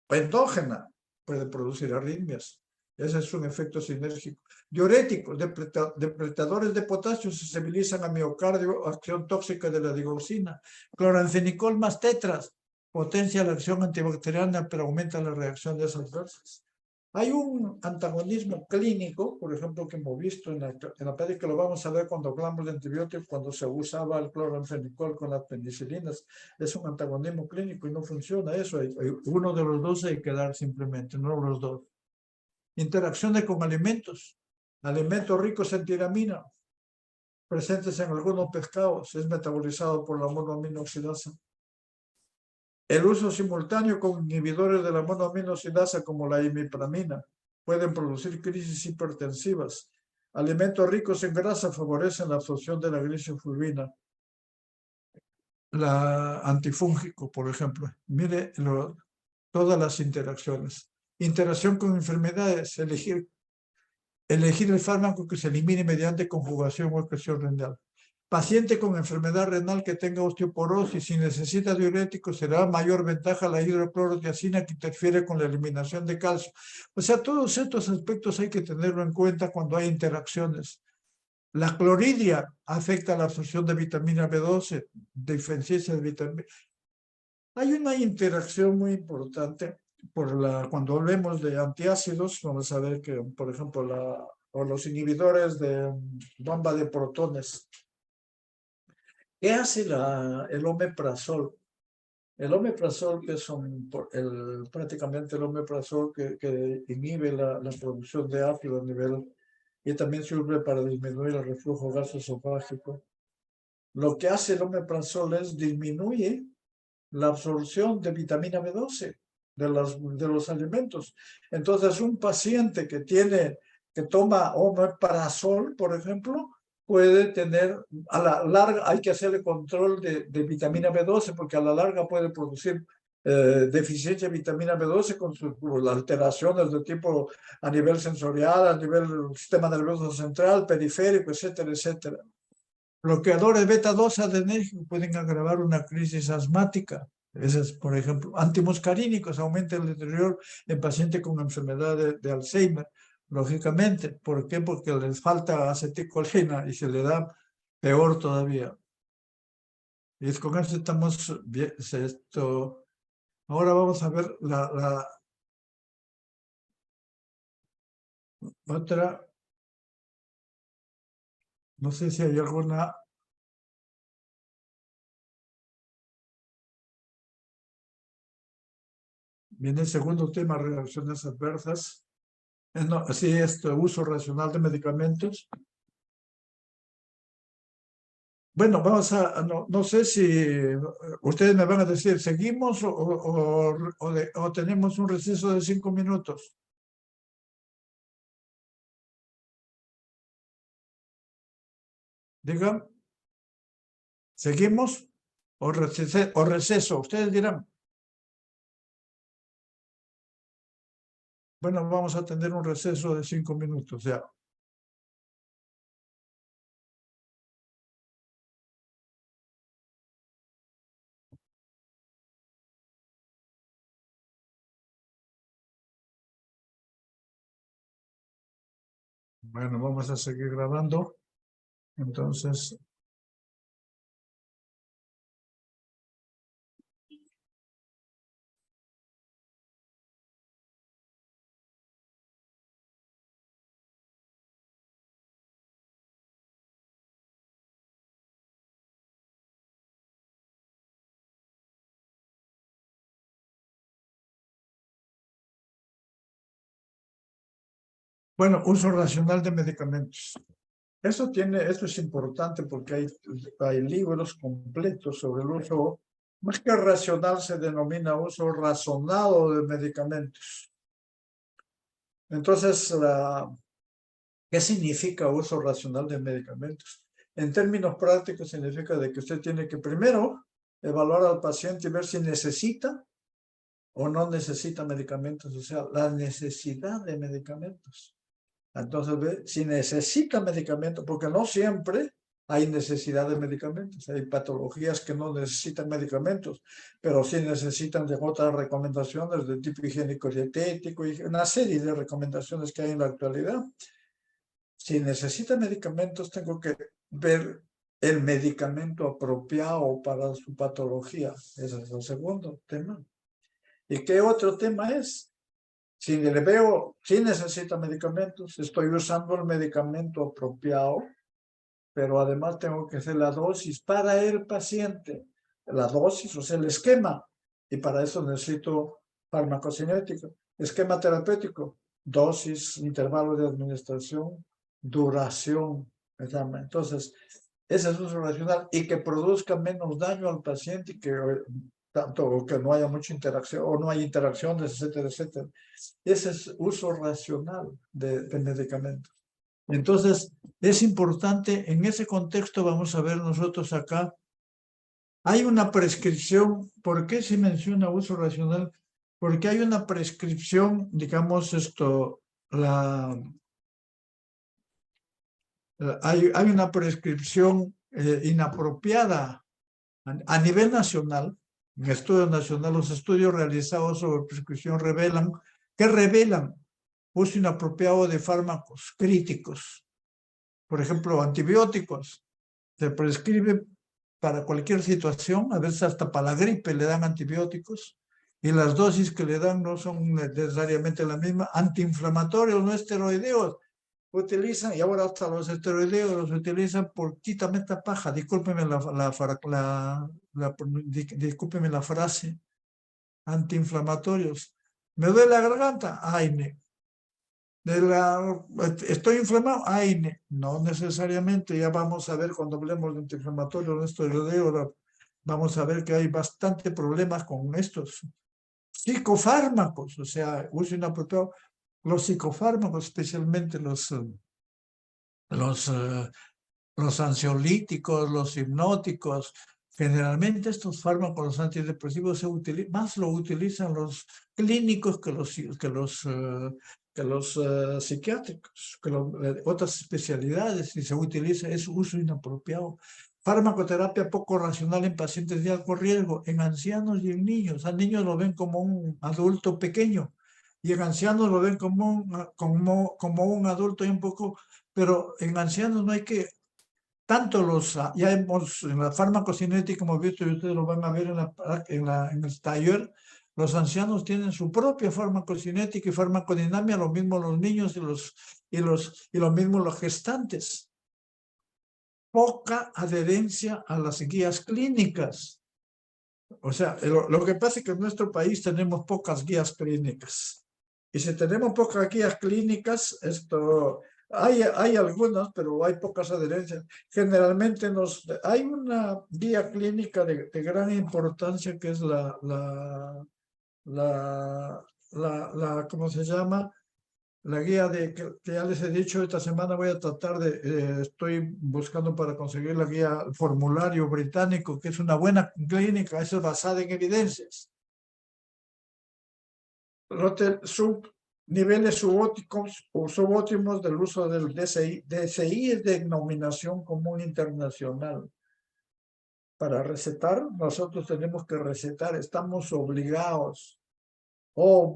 endógena. Puede producir arritmias. Ese es un efecto sinérgico. Diuréticos, depletadores de potasio sensibilizan al miocardio, acción tóxica de la digoxina. Cloranfenicol más tetras potencia la acción antibacteriana, pero aumenta la reacción de esas adversas. Hay un antagonismo clínico, por ejemplo, que hemos visto en la práctica, lo vamos a ver cuando hablamos de antibióticos, cuando se usaba el cloranfenicol con las penicilinas. Es un antagonismo clínico y no funciona eso. Uno de los dos hay que dar simplemente, no los dos. Interacciones con alimentos. Alimentos ricos en tiramina, presentes en algunos pescados, es metabolizado por la monoaminoxidasa. El uso simultáneo con inhibidores de la monoaminoxidasa como la imipramina pueden producir crisis hipertensivas. Alimentos ricos en grasa favorecen la absorción de la glicofulvina. La antifúngico, por ejemplo. Mire todas las interacciones. Interacción con enfermedades. Elegir el fármaco que se elimine mediante conjugación o excreción renal. Paciente con enfermedad renal que tenga osteoporosis y necesita diuréticos, será mayor ventaja la hidroclorotiazina que interfiere con la eliminación de calcio. O sea, todos estos aspectos hay que tenerlo en cuenta cuando hay interacciones. La cloridia afecta la absorción de vitamina B12, deficiencia de vitamina. Hay una interacción muy importante cuando hablemos de antiácidos. Vamos a ver que, por ejemplo, los inhibidores de bomba de protones. ¿Qué hace el omeprazol? El omeprazol, que es prácticamente el omeprazol que inhibe la producción de ácido a nivel, y también sirve para disminuir el reflujo gastroesofágico. Lo que hace el omeprazol es disminuye la absorción de vitamina B12 de los alimentos. Entonces, un paciente que toma omeprazol, por ejemplo, puede tener, a la larga, hay que hacerle control de vitamina B12 porque a la larga puede producir deficiencia de vitamina B12 con sus alteraciones de tipo a nivel sensorial, a nivel del sistema nervioso central, periférico, etcétera, etcétera. Bloqueadores beta-2 adrenérgicos pueden agravar una crisis asmática. Ese es, por ejemplo, antimuscarínicos, aumenta el deterioro en pacientes con enfermedad de Alzheimer, lógicamente. ¿Por qué? Porque les falta acetilcolina y se le da peor todavía. Y con eso estamos bien. Ahora vamos a ver la otra. No sé si hay alguna. Viene el segundo tema, reacciones adversas. No, sí, uso racional de medicamentos. Bueno, no sé si ustedes me van a decir, ¿seguimos o tenemos un receso de 5 minutos? Digan, ¿seguimos o receso? Ustedes dirán. Bueno, vamos a tener un receso de 5 minutos ya. Bueno, vamos a seguir grabando. Entonces, bueno, uso racional de medicamentos. Esto es importante porque hay libros completos sobre el uso, más que racional se denomina uso razonado de medicamentos. Entonces, ¿qué significa uso racional de medicamentos? En términos prácticos significa de que usted tiene que primero evaluar al paciente y ver si necesita o no necesita medicamentos, o sea, la necesidad de medicamentos. Entonces, ve si necesita medicamentos, porque no siempre hay necesidad de medicamentos. Hay patologías que no necesitan medicamentos, pero sí necesitan de otras recomendaciones de tipo higiénico-dietético y una serie de recomendaciones que hay en la actualidad. Si necesita medicamentos, tengo que ver el medicamento apropiado para su patología. Ese es el segundo tema. ¿Y qué otro tema es? Si le veo, si necesita medicamentos, estoy usando el medicamento apropiado, pero además tengo que hacer la dosis para el paciente. La dosis, o sea, el esquema. Y para eso necesito farmacocinético. Esquema terapéutico, dosis, intervalo de administración, duración. Entonces, ese es uso racional y que produzca menos daño al paciente y que tanto que no haya mucha interacción o no hay interacciones, etcétera, etcétera. Ese es uso racional de medicamentos. Entonces, es importante, en ese contexto vamos a ver nosotros acá, hay una prescripción. ¿Por qué se menciona uso racional? Porque hay una prescripción, digamos hay una prescripción inapropiada a nivel nacional. En estudio nacional, los estudios realizados sobre prescripción revelan uso inapropiado de fármacos críticos. Por ejemplo, antibióticos. Se prescribe para cualquier situación, a veces hasta para la gripe le dan antibióticos, y las dosis que le dan no son necesariamente la misma. Antiinflamatorios, no esteroideos, utilizan, y ahora hasta los esteroideos los utilizan por quítame esta paja, discúlpeme discúlpeme la frase, antiinflamatorios. ¿Me duele la garganta? AINE. ¿Estoy inflamado? AINE. No necesariamente, ya vamos a ver cuando hablemos de antiinflamatorios, de esteroideos, vamos a ver que hay bastante problemas con estos psicofármacos, o sea, uso inapropiado. Los psicofármacos, especialmente los ansiolíticos, los hipnóticos, generalmente estos fármacos, los antidepresivos, más lo utilizan los clínicos que los psiquiátricos, otras especialidades, y se utiliza, es uso inapropiado. farmacoterapia poco racional en pacientes de alto riesgo, en ancianos y en niños. A niños lo ven como un adulto pequeño y en ancianos lo ven como un adulto y un poco, pero en ancianos no hay que, tanto ya hemos, en la farmacocinética hemos visto, y ustedes lo van a ver en el taller, los ancianos tienen su propia farmacocinética y farmacodinamia, lo mismo los niños y lo mismo los gestantes. Poca adherencia a las guías clínicas. O sea, lo que pasa es que en nuestro país tenemos pocas guías clínicas. Y si tenemos pocas guías clínicas, hay algunas, pero hay pocas adherencias. Generalmente hay una guía clínica de gran importancia que es ¿cómo se llama? La guía que ya les he dicho, esta semana voy a tratar estoy buscando para conseguir la guía, el formulario británico, que es una buena clínica, eso es basada en evidencias. Niveles subóptimos del uso del DSI. DSI es denominación común internacional. Para recetar, nosotros tenemos que recetar, estamos obligados con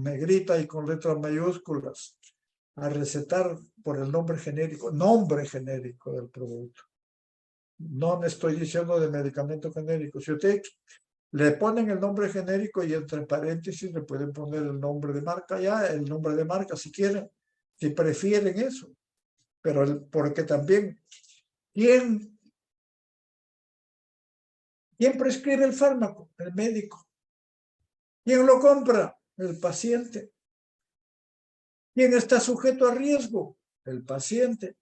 negrita y con letras mayúsculas a recetar por el nombre genérico del producto. No me estoy diciendo de medicamento genérico. Si usted le ponen el nombre genérico y entre paréntesis le pueden poner el nombre de marca el nombre de marca si quieren, si prefieren eso. Pero porque también, ¿quién prescribe el fármaco? El médico. ¿Quién lo compra? El paciente. ¿Quién está sujeto a riesgo? El paciente.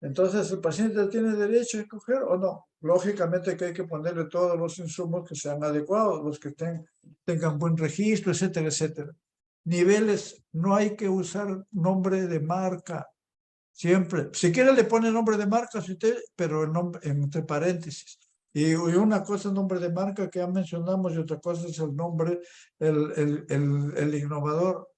Entonces, ¿el paciente tiene derecho a escoger o no? Lógicamente que hay que ponerle todos los insumos que sean adecuados, los que tengan buen registro, etcétera, etcétera. Niveles, no hay que usar nombre de marca. Siempre. Si quiere le pone nombre de marca, pero entre paréntesis. Y una cosa es nombre de marca que ya mencionamos y otra cosa es el nombre, el innovador.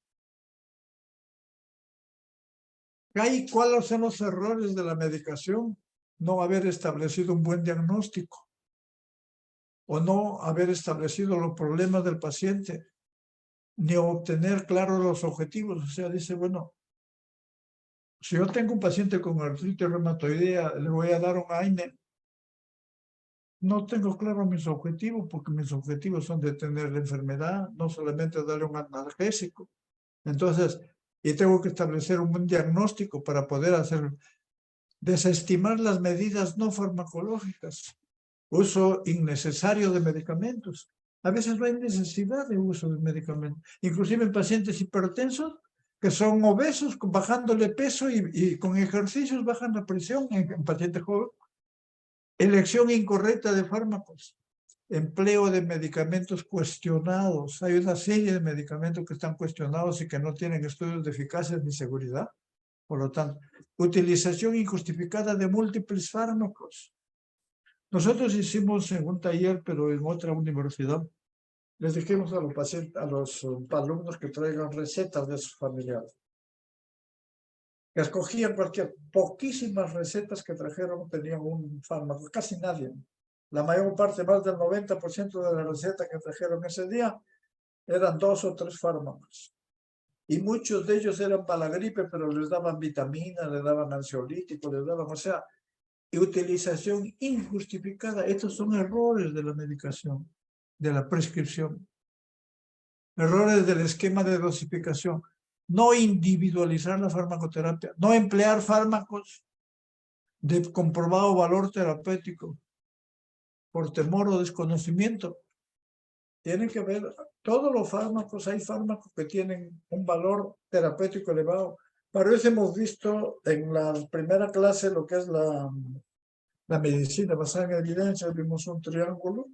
¿Cuáles son los errores de la medicación? No haber establecido un buen diagnóstico o no haber establecido los problemas del paciente, ni obtener claros los objetivos. O sea, dice, bueno, si yo tengo un paciente con artritis reumatoidea, le voy a dar un AINE. No tengo claro mis objetivos, porque mis objetivos son detener la enfermedad, no solamente darle un analgésico. Entonces, y tengo que establecer un buen diagnóstico para poder desestimar las medidas no farmacológicas, uso innecesario de medicamentos. A veces no hay necesidad de uso de medicamentos, inclusive en pacientes hipertensos que son obesos, bajándole peso y con ejercicios bajan la presión en pacientes jóvenes. Elección incorrecta de fármacos, empleo de medicamentos cuestionados. Hay una serie de medicamentos que están cuestionados y que no tienen estudios de eficacia ni seguridad. Por lo tanto, utilización injustificada de múltiples fármacos. Nosotros hicimos en un taller, pero en otra universidad, les dijimos a los pacientes, a los alumnos que traigan recetas de sus familiares. Que escogían poquísimas recetas que trajeron tenían un fármaco, casi nadie. La mayor parte, más del 90% de las recetas que trajeron ese día eran 2 o 3 fármacos. Y muchos de ellos eran para la gripe, pero les daban vitaminas, les daban ansiolíticos, o sea, y utilización injustificada. Estos son errores de la medicación, de la prescripción. Errores del esquema de dosificación. No individualizar la farmacoterapia, no emplear fármacos de comprobado valor terapéutico por temor o desconocimiento. Tienen que ver todos los fármacos, hay fármacos que tienen un valor terapéutico elevado. Para eso hemos visto en la primera clase lo que es la medicina basada en evidencia, vimos un triángulo,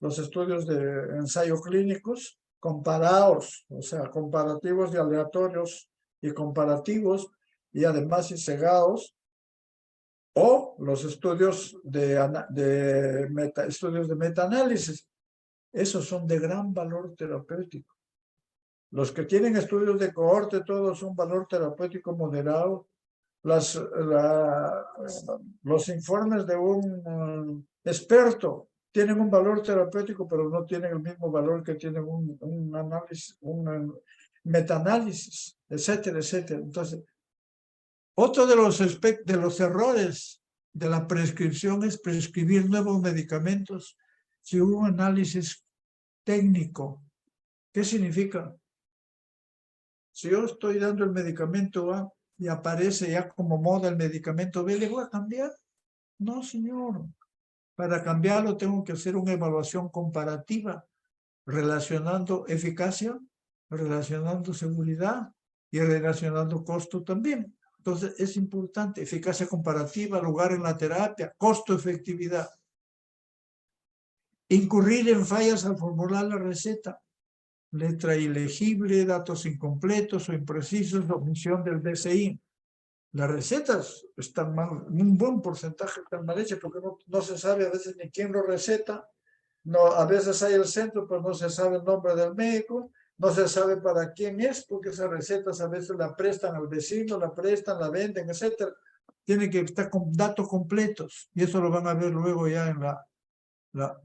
los estudios de ensayos clínicos comparados, o sea, comparativos y aleatorios y comparativos y además cegados, o los estudios estudios de metaanálisis. Esos son de gran valor terapéutico. Los que tienen estudios de cohorte, todos son valor terapéutico moderado. los informes de un experto tienen un valor terapéutico, pero no tienen el mismo valor que tienen un análisis, un metaanálisis, etcétera, etcétera. Entonces, otro de los errores de la prescripción es prescribir nuevos medicamentos sin un análisis técnico. ¿Qué significa? Si yo estoy dando el medicamento A y aparece ya como moda el medicamento B, ¿le voy a cambiar? No, señor. Para cambiarlo tengo que hacer una evaluación comparativa, relacionando eficacia, relacionando seguridad y relacionando costo también. Entonces es importante, eficacia comparativa, lugar en la terapia, costo-efectividad. Incurrir en fallas al formular la receta. Letra ilegible, datos incompletos o imprecisos, omisión del DCI. Las recetas están mal, un buen porcentaje están mal hechas porque no se sabe a veces ni quién lo receta, no, a veces hay el centro, pero no se sabe el nombre del médico, no se sabe para quién es, porque esas recetas a veces la prestan al vecino, la prestan, la venden, etc. Tiene que estar con datos completos y eso lo van a ver luego ya en la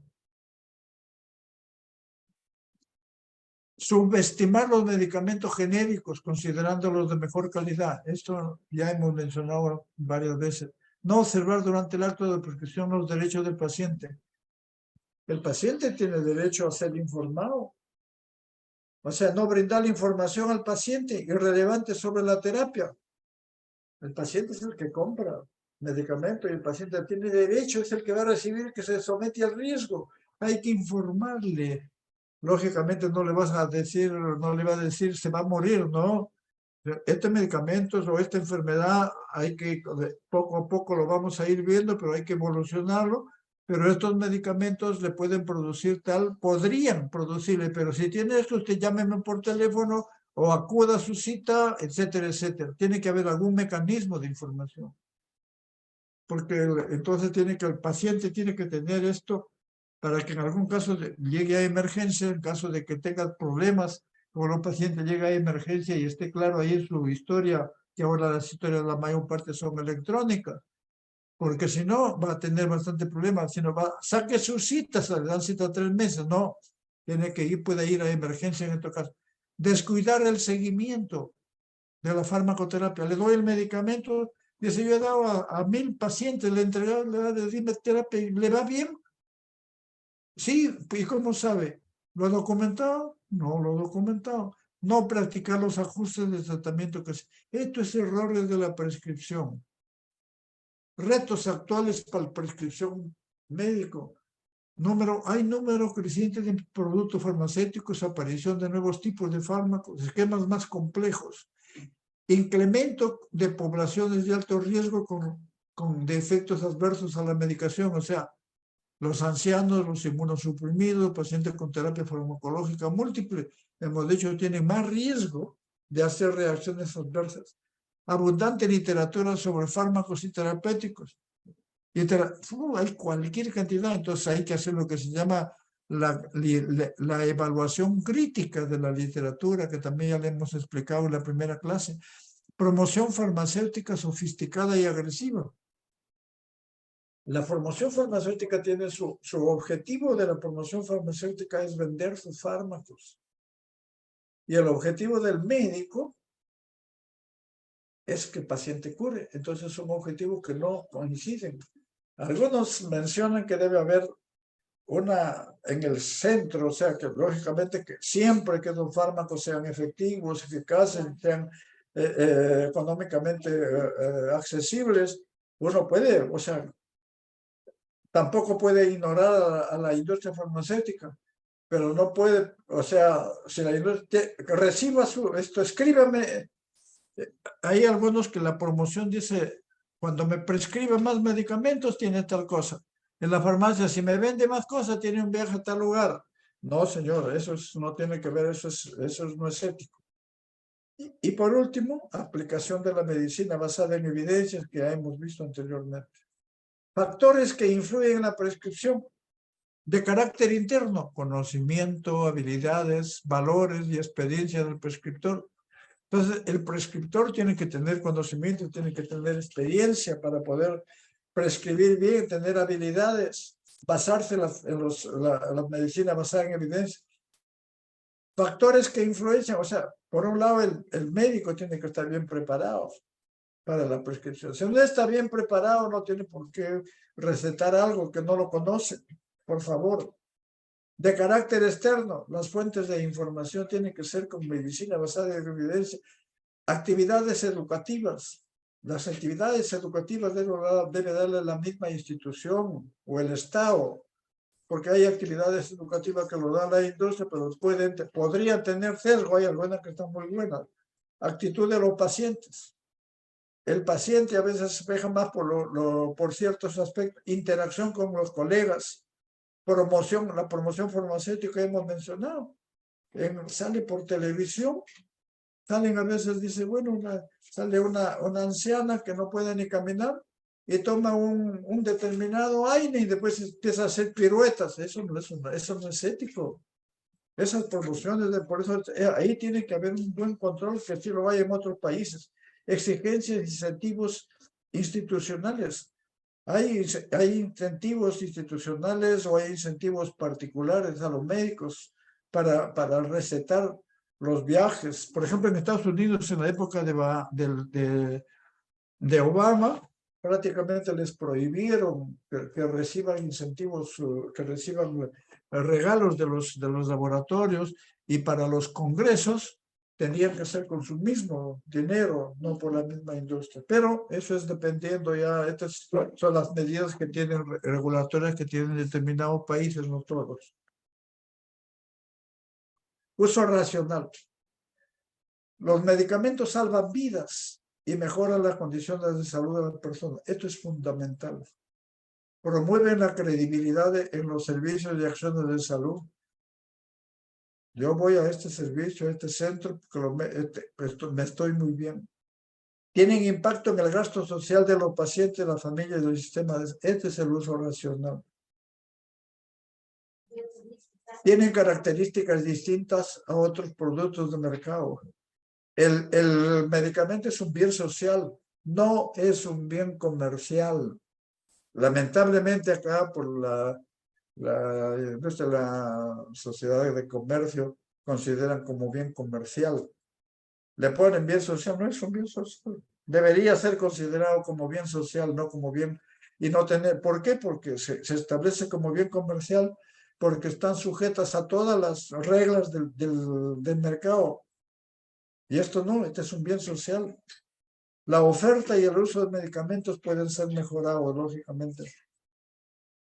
subestimar los medicamentos genéricos, considerándolos de mejor calidad. Esto ya hemos mencionado varias veces. No observar durante el acto de prescripción los derechos del paciente. El paciente tiene derecho a ser informado. O sea, no brindar la información al paciente irrelevante sobre la terapia. El paciente es el que compra medicamento y el paciente tiene derecho, es el que va a recibir, que se somete al riesgo. Hay que informarle. Lógicamente no le vas a decir, no le va a decir se va a morir, ¿no? Este medicamento o esta enfermedad hay que, poco a poco lo vamos a ir viendo, pero hay que evolucionarlo, pero estos medicamentos le pueden producir podrían producirle, pero si tiene esto, usted llámeme por teléfono o acuda a su cita, etcétera, etcétera. Tiene que haber algún mecanismo de información. Porque entonces el paciente tiene que tener esto para que en algún caso llegue a emergencia, en caso de que tenga problemas, como el paciente llega a emergencia y esté claro ahí en su historia, que ahora las historias la mayor parte son electrónicas, porque si no va a tener bastante problemas, si no saque sus citas, le dan cita 3 meses, no, tiene que ir, puede ir a emergencia en este caso. Descuidar el seguimiento de la farmacoterapia, le doy el medicamento, dice yo he dado a 1000 pacientes, le he entregado la terapia y le va bien. Sí, ¿y cómo sabe? ¿Lo ha documentado? No lo ha documentado. No practicar los ajustes de tratamiento que es. Esto es errores de la prescripción. Retos actuales para la prescripción médico. Hay número creciente de productos farmacéuticos, aparición de nuevos tipos de fármacos, esquemas más complejos. Incremento de poblaciones de alto riesgo con efectos adversos a la medicación, o sea, los ancianos, los inmunosuprimidos, pacientes con terapia farmacológica múltiple, hemos dicho, tienen más riesgo de hacer reacciones adversas. Abundante literatura sobre fármacos y terapéuticos. Hay cualquier cantidad, entonces hay que hacer lo que se llama la evaluación crítica de la literatura, que también ya le hemos explicado en la primera clase. Promoción farmacéutica sofisticada y agresiva. La promoción farmacéutica tiene su objetivo de la promoción farmacéutica es vender sus fármacos. Y el objetivo del médico es que el paciente cure. Entonces son objetivos que no coinciden. Algunos mencionan que debe haber una en el centro, o sea, que lógicamente que siempre que los fármacos sean efectivos, eficaces, sean económicamente accesibles, uno puede, o sea, tampoco puede ignorar a la industria farmacéutica, pero no puede, o sea, si la industria reciba escríbame. Hay algunos que la promoción dice, cuando me prescribe más medicamentos, tiene tal cosa. En la farmacia, si me vende más cosas, tiene un viaje a tal lugar. No, señor, no tiene que ver, eso no es ético. Y por último, aplicación de la medicina basada en evidencias que ya hemos visto anteriormente. Factores que influyen en la prescripción de carácter interno, conocimiento, habilidades, valores y experiencia del prescriptor. Entonces, el prescriptor tiene que tener conocimiento, tiene que tener experiencia para poder prescribir bien, tener habilidades, basarse en la medicina basada en evidencia. Factores que influencian, o sea, por un lado el médico tiene que estar bien preparado para la prescripción. Si no está bien preparado, no tiene por qué recetar algo que no lo conoce, por favor. De carácter externo, las fuentes de información tienen que ser con medicina basada en evidencia. Actividades educativas. Las actividades educativas debe darle la misma institución o el Estado, porque hay actividades educativas que lo da la industria, pero podrían tener sesgo, hay algunas que están muy buenas. Actitud de los pacientes. El paciente a veces se fija más por ciertos aspectos. Interacción con los colegas. La promoción farmacéutica que hemos mencionado. Sale por televisión. Salen a veces, dice, bueno, sale una anciana que no puede ni caminar y toma un determinado aire y después empieza a hacer piruetas. Eso no es ético. Esas promociones, por eso ahí tiene que haber un buen control, que así lo hay en otros países. Exigencias, incentivos institucionales. Hay incentivos institucionales o hay incentivos particulares a los médicos para recetar los viajes. Por ejemplo, en Estados Unidos, en la época de Obama, prácticamente les prohibieron que reciban incentivos, que reciban regalos de los laboratorios, y para los congresos tenían que ser con su mismo dinero, no por la misma industria. Pero eso es dependiendo ya, estas son las medidas que tienen regulatorias que tienen determinados países, no todos. Uso racional. Los medicamentos salvan vidas y mejoran las condiciones de salud de la persona. Esto es fundamental. Promueven la credibilidad en los servicios y acciones de salud. Yo voy a este servicio, a este centro, porque me estoy muy bien. Tienen impacto en el gasto social de los pacientes, la familia y el sistema. Este es el uso racional. Tienen características distintas a otros productos de mercado. El medicamento es un bien social, no es un bien comercial. Lamentablemente acá por la sociedad de comercio consideran como bien comercial. Le ponen bien social, no es un bien social. Debería ser considerado como bien social, no como bien, y no tener, ¿por qué? Porque se establece como bien comercial, porque están sujetas a todas las reglas del mercado. Y esto no, este es un bien social. La oferta y el uso de medicamentos pueden ser mejorados, lógicamente.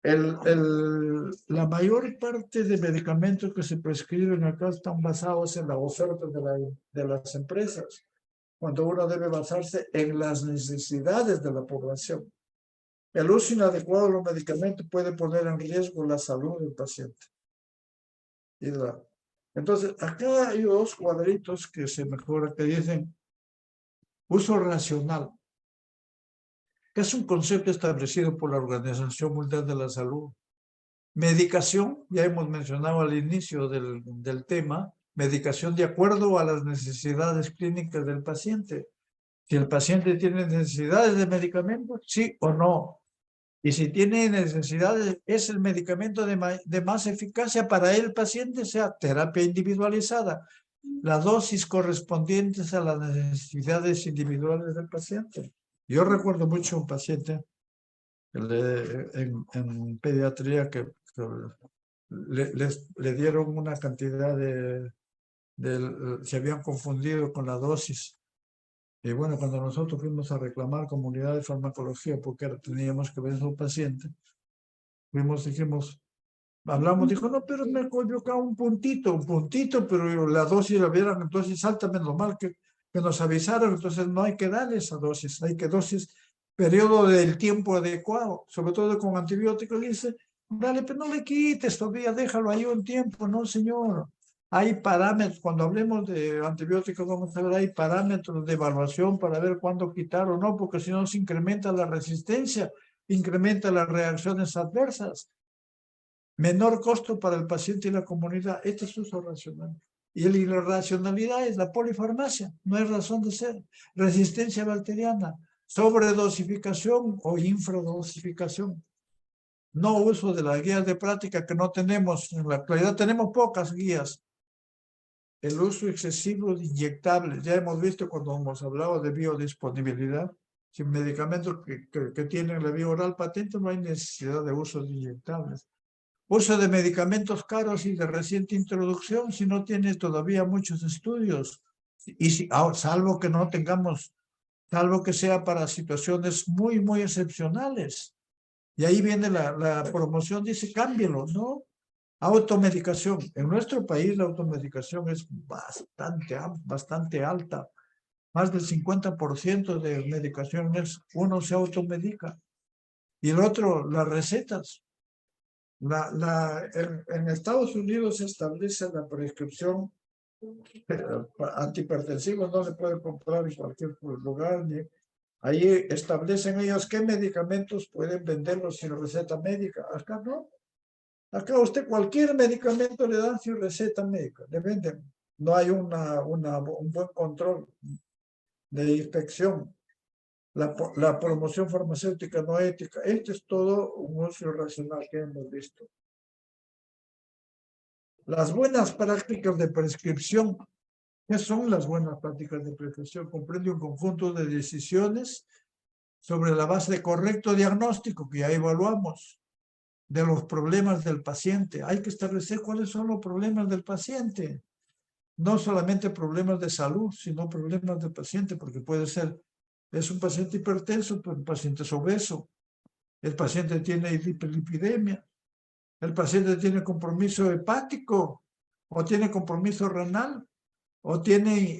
La mayor parte de medicamentos que se prescriben acá están basados en la oferta de las empresas, cuando uno debe basarse en las necesidades de la población. El uso inadecuado de los medicamentos puede poner en riesgo la salud del paciente. Entonces, acá hay dos cuadritos que se mejoran, que dicen uso racional, que es un concepto establecido por la Organización Mundial de la Salud. Medicación, ya hemos mencionado al inicio del tema, medicación de acuerdo a las necesidades clínicas del paciente. Si el paciente tiene necesidades de medicamentos, sí o no. Y si tiene necesidades, es el medicamento de más eficacia para el paciente, sea terapia individualizada, la dosis correspondientes a las necesidades individuales del paciente. Yo recuerdo mucho un paciente en pediatría que le dieron una cantidad se habían confundido con la dosis. Y bueno, cuando nosotros fuimos a reclamar comunidad de farmacología, porque teníamos que ver a un paciente, dijo, no, pero me colocaba un puntito, pero la dosis la vieron, entonces alta, menos mal que nos avisaron, entonces no hay que darle esa dosis, hay que periodo del tiempo adecuado, sobre todo con antibióticos. Dice, dale, pero no le quites todavía, déjalo ahí un tiempo. No, señor. Hay parámetros, cuando hablemos de antibióticos, vamos a ver, hay parámetros de evaluación para ver cuándo quitar o no, porque si no se incrementa la resistencia, incrementa las reacciones adversas. Menor costo para el paciente y la comunidad. Este es uso racional. Y la irracionalidad es la polifarmacia, no hay razón de ser. Resistencia bacteriana, sobredosificación o infradosificación. No uso de las guías de práctica que no tenemos. En la actualidad tenemos pocas guías. El uso excesivo de inyectables. Ya hemos visto cuando hemos hablado de biodisponibilidad. Si medicamentos que tienen la vía oral patente no hay necesidad de uso de inyectables. Uso de medicamentos caros y de reciente introducción si no tiene todavía muchos estudios. Y si, salvo que no tengamos, salvo que sea para situaciones muy, muy excepcionales. Y ahí viene la promoción, dice, cámbielo, ¿no? Automedicación. En nuestro país la automedicación es bastante alta. Más del 50% de medicaciones uno se automedica. Y el otro, las recetas. En Estados Unidos se establece la prescripción antihipertensiva, no se puede comprar en cualquier lugar. Ahí establecen ellos qué medicamentos pueden venderlos sin receta médica. Acá no. Acá usted cualquier medicamento le dan sin receta médica, le venden. No hay un buen control de inspección. La promoción farmacéutica no ética. Esto es todo un uso irracional que hemos visto. Las buenas prácticas de prescripción. ¿Qué son las buenas prácticas de prescripción? Comprende un conjunto de decisiones sobre la base de correcto diagnóstico que ya evaluamos de los problemas del paciente. Hay que establecer cuáles son los problemas del paciente. No solamente problemas de salud, sino problemas del paciente, porque puede ser, es un paciente hipertenso, pero el paciente es obeso, el paciente tiene hiperlipidemia, el paciente tiene compromiso hepático, o tiene compromiso renal, o tiene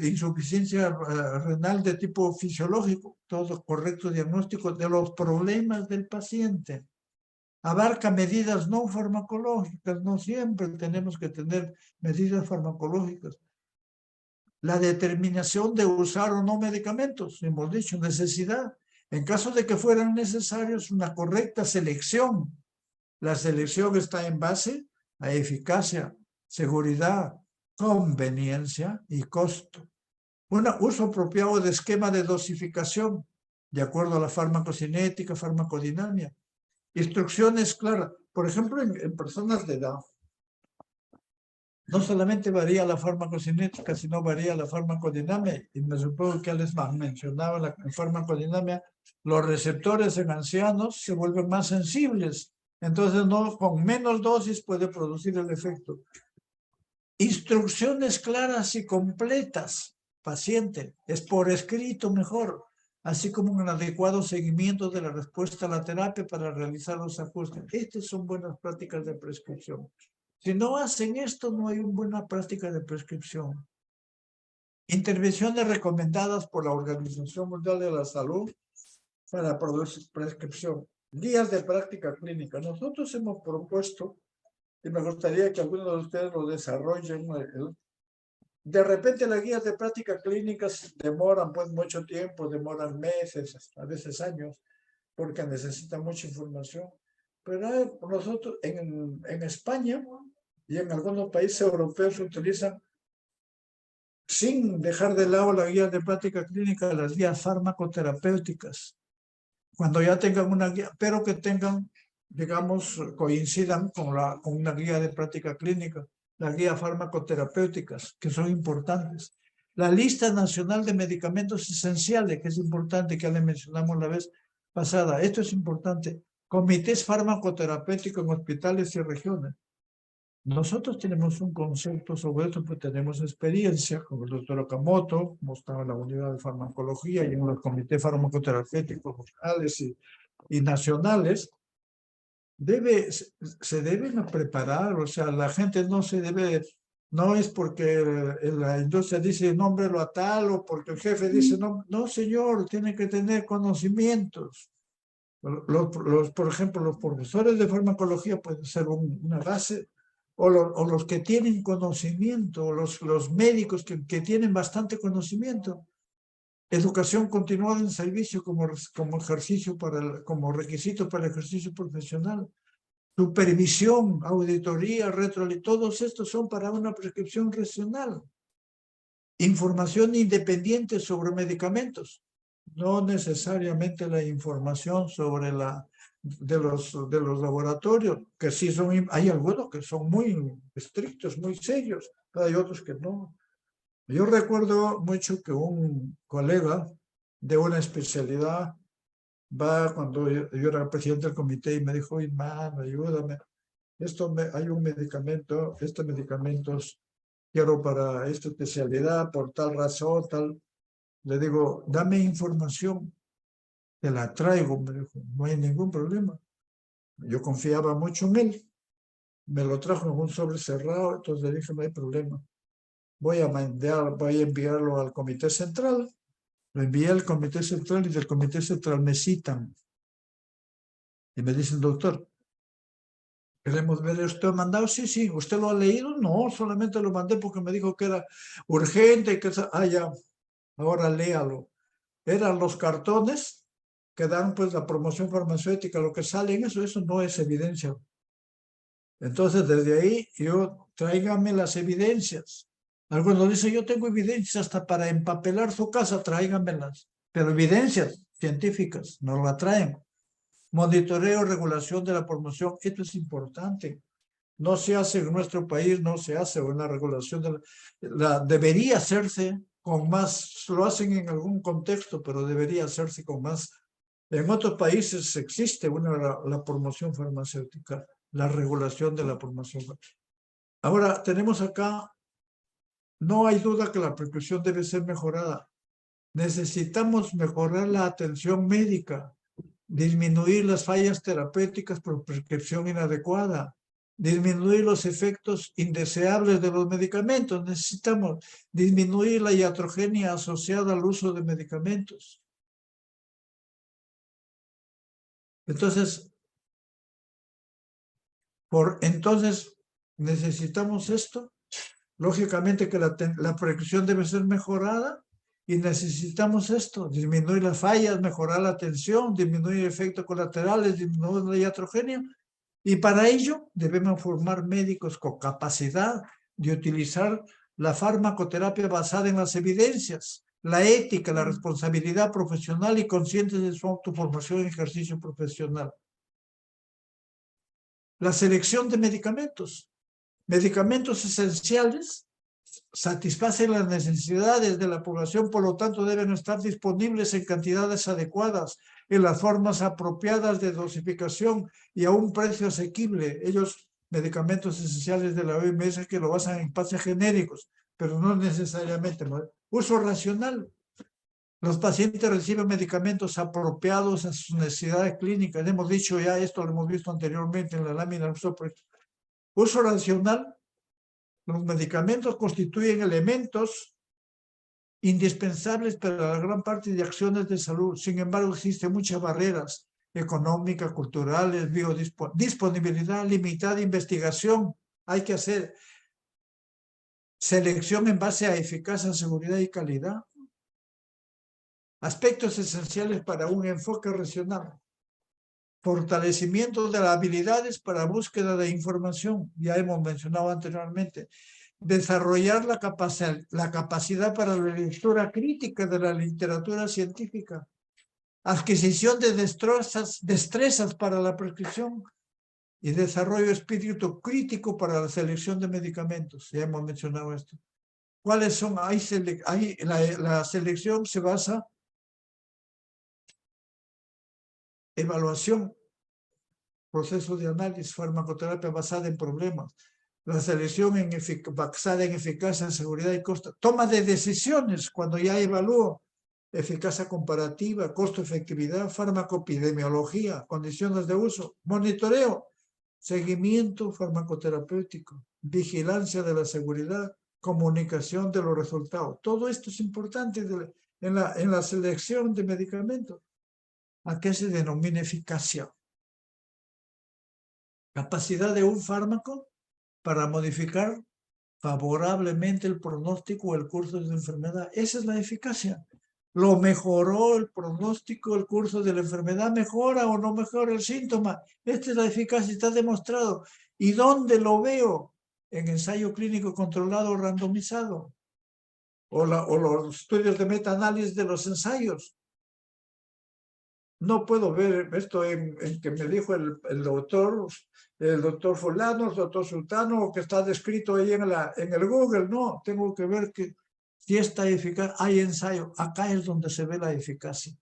insuficiencia renal de tipo fisiológico. Todo correcto diagnóstico de los problemas del paciente. Abarca medidas no farmacológicas, no siempre tenemos que tener medidas farmacológicas. La determinación de usar o no medicamentos, hemos dicho, necesidad. En caso de que fueran necesarios, una correcta selección. La selección está en base a eficacia, seguridad, conveniencia y costo. Un uso apropiado de esquema de dosificación, de acuerdo a la farmacocinética, farmacodinamia. Instrucciones claras. Por ejemplo, en personas de edad, no solamente varía la farmacocinética, sino varía la farmacodinamia. Y me supongo que Alex mencionaba la farmacodinamia. Los receptores en ancianos se vuelven más sensibles. Entonces, no, con menos dosis puede producir el efecto. Instrucciones claras y completas, paciente, es por escrito mejor, así como un adecuado seguimiento de la respuesta a la terapia para realizar los ajustes. Estas son buenas prácticas de prescripción. Si no hacen esto, no hay una buena práctica de prescripción. Intervenciones recomendadas por la Organización Mundial de la Salud para producir prescripción. Guías de práctica clínica. Nosotros hemos propuesto, y me gustaría que algunos de ustedes lo desarrollen. De repente las guías de práctica clínicas demoran pues mucho tiempo, demoran meses, a veces años, porque necesitan mucha información. Pero nosotros en España y en algunos países europeos se utilizan, sin dejar de lado la guía de práctica clínica, las guías farmacoterapéuticas. Cuando ya tengan una guía, pero que tengan, digamos, coincidan con una guía de práctica clínica, las guías farmacoterapéuticas, que son importantes. La lista nacional de medicamentos esenciales, que es importante, que ya le mencionamos la vez pasada. Esto es importante. Comités farmacoterapéuticos en hospitales y regiones. Nosotros tenemos un concepto sobre esto, pues tenemos experiencia con el doctor Okamoto, como estaba en la unidad de farmacología y en los comités farmacoterapéuticos locales y nacionales. Se deben preparar, o sea, la gente no se debe, no es porque la industria dice nómbrelo a tal o porque el jefe dice no, no señor, tiene que tener conocimientos. Por ejemplo, los profesores de farmacología pueden ser una base, o los que tienen conocimiento, o los médicos que tienen bastante conocimiento. Educación continuada en servicio como ejercicio como requisito para el ejercicio profesional. supervisión, auditoría, todos estos son para una prescripción racional. Información independiente sobre medicamentos, no necesariamente la información sobre de los laboratorios, que sí son, hay algunos que son muy estrictos, muy serios, pero hay otros que no. Yo recuerdo mucho que un colega de una especialidad va cuando yo era presidente del comité y me dijo, oye, mano, ayúdame, hay un medicamento, este medicamento quiero para esta especialidad por tal razón, tal. Le digo, dame información, te la traigo, me dijo, no hay ningún problema. Yo confiaba mucho en él, me lo trajo en un sobre cerrado, entonces le dije, no hay problema. Voy a enviarlo al comité central. Lo envié al comité central y del comité central me citan. Y me dicen, doctor, queremos ver esto mandado. Sí, sí, ¿usted lo ha leído? No, solamente lo mandé porque me dijo que era urgente. Ya, ahora léalo. Eran los cartones que dan pues la promoción farmacéutica, lo que sale en eso no es evidencia. Entonces, desde ahí, tráigame las evidencias. Algunos dicen, yo tengo evidencias hasta para empapelar su casa, tráigamelas. Pero evidencias científicas nos la traen. Monitoreo, regulación de la promoción, esto es importante. No se hace en nuestro país, no se hace una regulación debería hacerse con más, lo hacen en algún contexto, pero debería hacerse con más. En otros países existe la promoción farmacéutica, la regulación de la promoción. Ahora, tenemos acá, no hay duda que la prescripción debe ser mejorada. Necesitamos mejorar la atención médica, disminuir las fallas terapéuticas por prescripción inadecuada, disminuir los efectos indeseables de los medicamentos. Necesitamos disminuir la iatrogenia asociada al uso de medicamentos. Entonces, necesitamos esto. Lógicamente que la prescripción debe ser mejorada y necesitamos esto, disminuir las fallas, mejorar la atención, disminuir efectos colaterales, disminuir la iatrogenia. Y para ello debemos formar médicos con capacidad de utilizar la farmacoterapia basada en las evidencias, la ética, la responsabilidad profesional y conscientes de su autoformación y ejercicio profesional. La selección de medicamentos. Medicamentos esenciales satisfacen las necesidades de la población, por lo tanto deben estar disponibles en cantidades adecuadas, en las formas apropiadas de dosificación y a un precio asequible. Medicamentos esenciales de la OMS que lo basan en pases genéricos, pero no necesariamente. Uso racional. Los pacientes reciben medicamentos apropiados a sus necesidades clínicas. Hemos dicho ya esto, lo hemos visto anteriormente en la lámina. Uso racional. Los medicamentos constituyen elementos indispensables para la gran parte de acciones de salud. Sin embargo, existen muchas barreras económicas, culturales, disponibilidad limitada de investigación. Hay que hacer selección en base a eficacia, seguridad y calidad. Aspectos esenciales para un enfoque racional. Fortalecimiento de las habilidades para búsqueda de información. Ya hemos mencionado anteriormente. Desarrollar la capacidad para la lectura crítica de la literatura científica. Adquisición de destrezas para la prescripción y desarrollo de espíritu crítico para la selección de medicamentos. Ya hemos mencionado esto. ¿Cuáles son? La selección se basa en evaluación, proceso de análisis, farmacoterapia basada en problemas. La selección basada en eficacia, seguridad y costo. Toma de decisiones cuando ya evalúo eficacia comparativa, costo-efectividad, farmacoepidemiología, condiciones de uso, monitoreo, seguimiento farmacoterapéutico, vigilancia de la seguridad, comunicación de los resultados. Todo esto es importante en la selección de medicamentos. ¿A qué se denomina eficacia? Capacidad de un fármaco para modificar favorablemente el pronóstico o el curso de la enfermedad. Esa es la eficacia. ¿Lo mejoró el pronóstico, el curso de la enfermedad? ¿Mejora o no mejora el síntoma? Esta es la eficacia, está demostrado. ¿Y dónde lo veo? En ensayo clínico controlado randomizado. O los estudios de metaanálisis de los ensayos. No puedo ver esto en que me dijo el doctor fulano, el doctor sultano, o que está descrito ahí en el Google. No, tengo que ver que si está eficaz, hay ensayo. Acá es donde se ve la eficacia.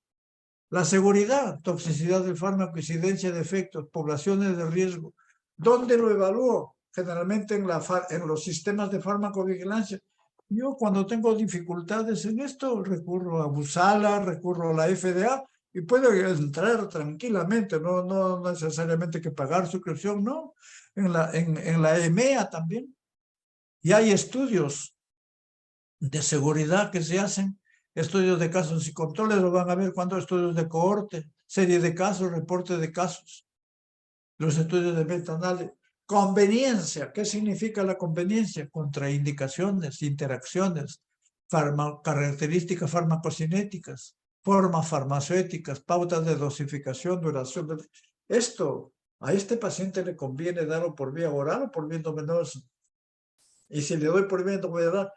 La seguridad, toxicidad del fármaco, incidencia de efectos, poblaciones de riesgo. ¿Dónde lo evalúo? Generalmente en los sistemas de farmacovigilancia. Yo cuando tengo dificultades en esto, recurro a Busala, recurro a la FDA y puedo entrar tranquilamente, no necesariamente que pagar suscripción, no. En la EMEA también. Y hay estudios de seguridad que se hacen, estudios de casos y controles, lo van a ver cuando estudios de cohorte, serie de casos, reporte de casos, los estudios de metaanálisis. Conveniencia, ¿qué significa la conveniencia? Contraindicaciones, interacciones, características farmacocinéticas, formas farmacéuticas, pautas de dosificación, duración. Esto, a este paciente le conviene darlo por vía oral o por vía endovenosa. Y si le doy por vía endovenosa,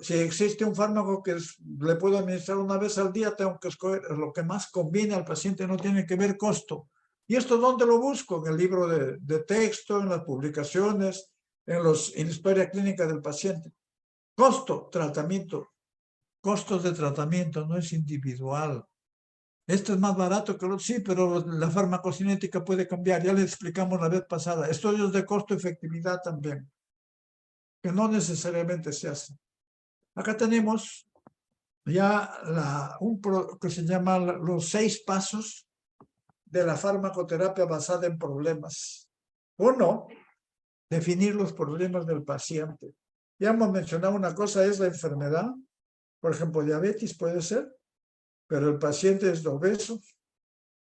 si existe un fármaco que le puedo administrar una vez al día, tengo que escoger lo que más conviene al paciente, no tiene que ver costo. ¿Y esto dónde lo busco? En el libro de texto, en las publicaciones, en la historia clínica del paciente. Costo, tratamiento. Costos de tratamiento, no es individual. Esto es más barato que lo sí, pero la farmacocinética puede cambiar. Ya le explicamos la vez pasada. Estudios de costo-efectividad también, que no necesariamente se hacen. Acá tenemos ya que se llama los 6 pasos de la farmacoterapia basada en problemas. 1, definir los problemas del paciente. Ya hemos mencionado una cosa, es la enfermedad. Por ejemplo, diabetes puede ser, pero el paciente es obeso,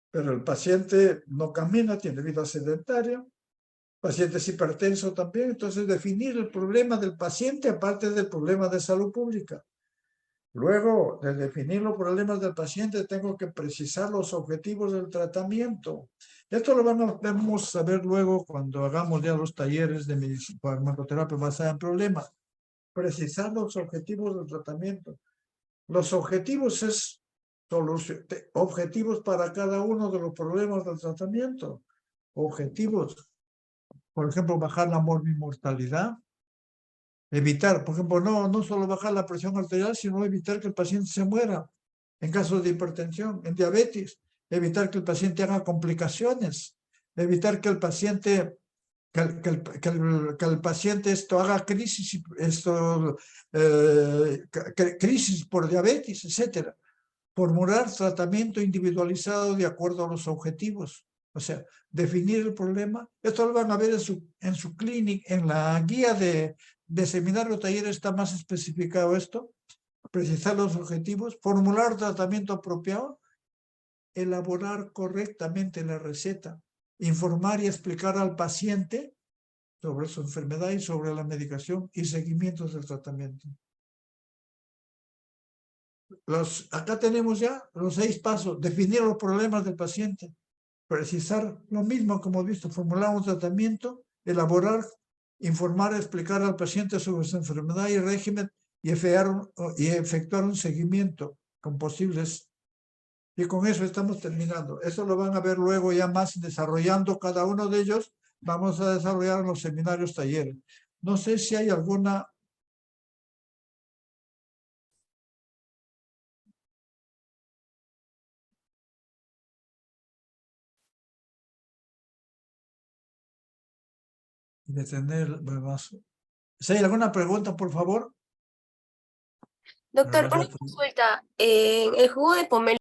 pero el paciente no camina, tiene vida sedentaria. El paciente es hipertenso también. Entonces, definir el problema del paciente aparte del problema de salud pública. Luego de definir los problemas del paciente, tengo que precisar los objetivos del tratamiento. Esto lo vamos a ver luego cuando hagamos ya los talleres de farmacoterapia basada en problemas. Precisar los objetivos del tratamiento. Los objetivos es objetivos para cada uno de los problemas del tratamiento. Objetivos, por ejemplo, bajar la morbimortalidad. Evitar, por ejemplo, no solo bajar la presión arterial, sino evitar que el paciente se muera en casos de hipertensión, en diabetes, evitar que el paciente haga complicaciones, evitar que el paciente, que el paciente haga crisis, crisis por diabetes, etc. Formular tratamiento individualizado de acuerdo a los objetivos. O sea, definir el problema. Esto lo van a ver en su clínica, en la guía de seminario taller está más especificado esto. Precisar los objetivos, formular tratamiento apropiado, elaborar correctamente la receta, informar y explicar al paciente sobre su enfermedad y sobre la medicación y seguimientos del tratamiento. Acá tenemos ya los 6 pasos. Definir los problemas del paciente, precisar lo mismo como hemos visto, formular un tratamiento, elaborar, informar, explicar al paciente sobre su enfermedad y régimen y efectuar un seguimiento con posibles. Y con eso estamos terminando. Eso lo van a ver luego ya más desarrollando cada uno de ellos. Vamos a desarrollar en los seminarios talleres. No sé si hay alguna... Si hay alguna pregunta, por favor. Doctor, una consulta. En el jugo de pomelo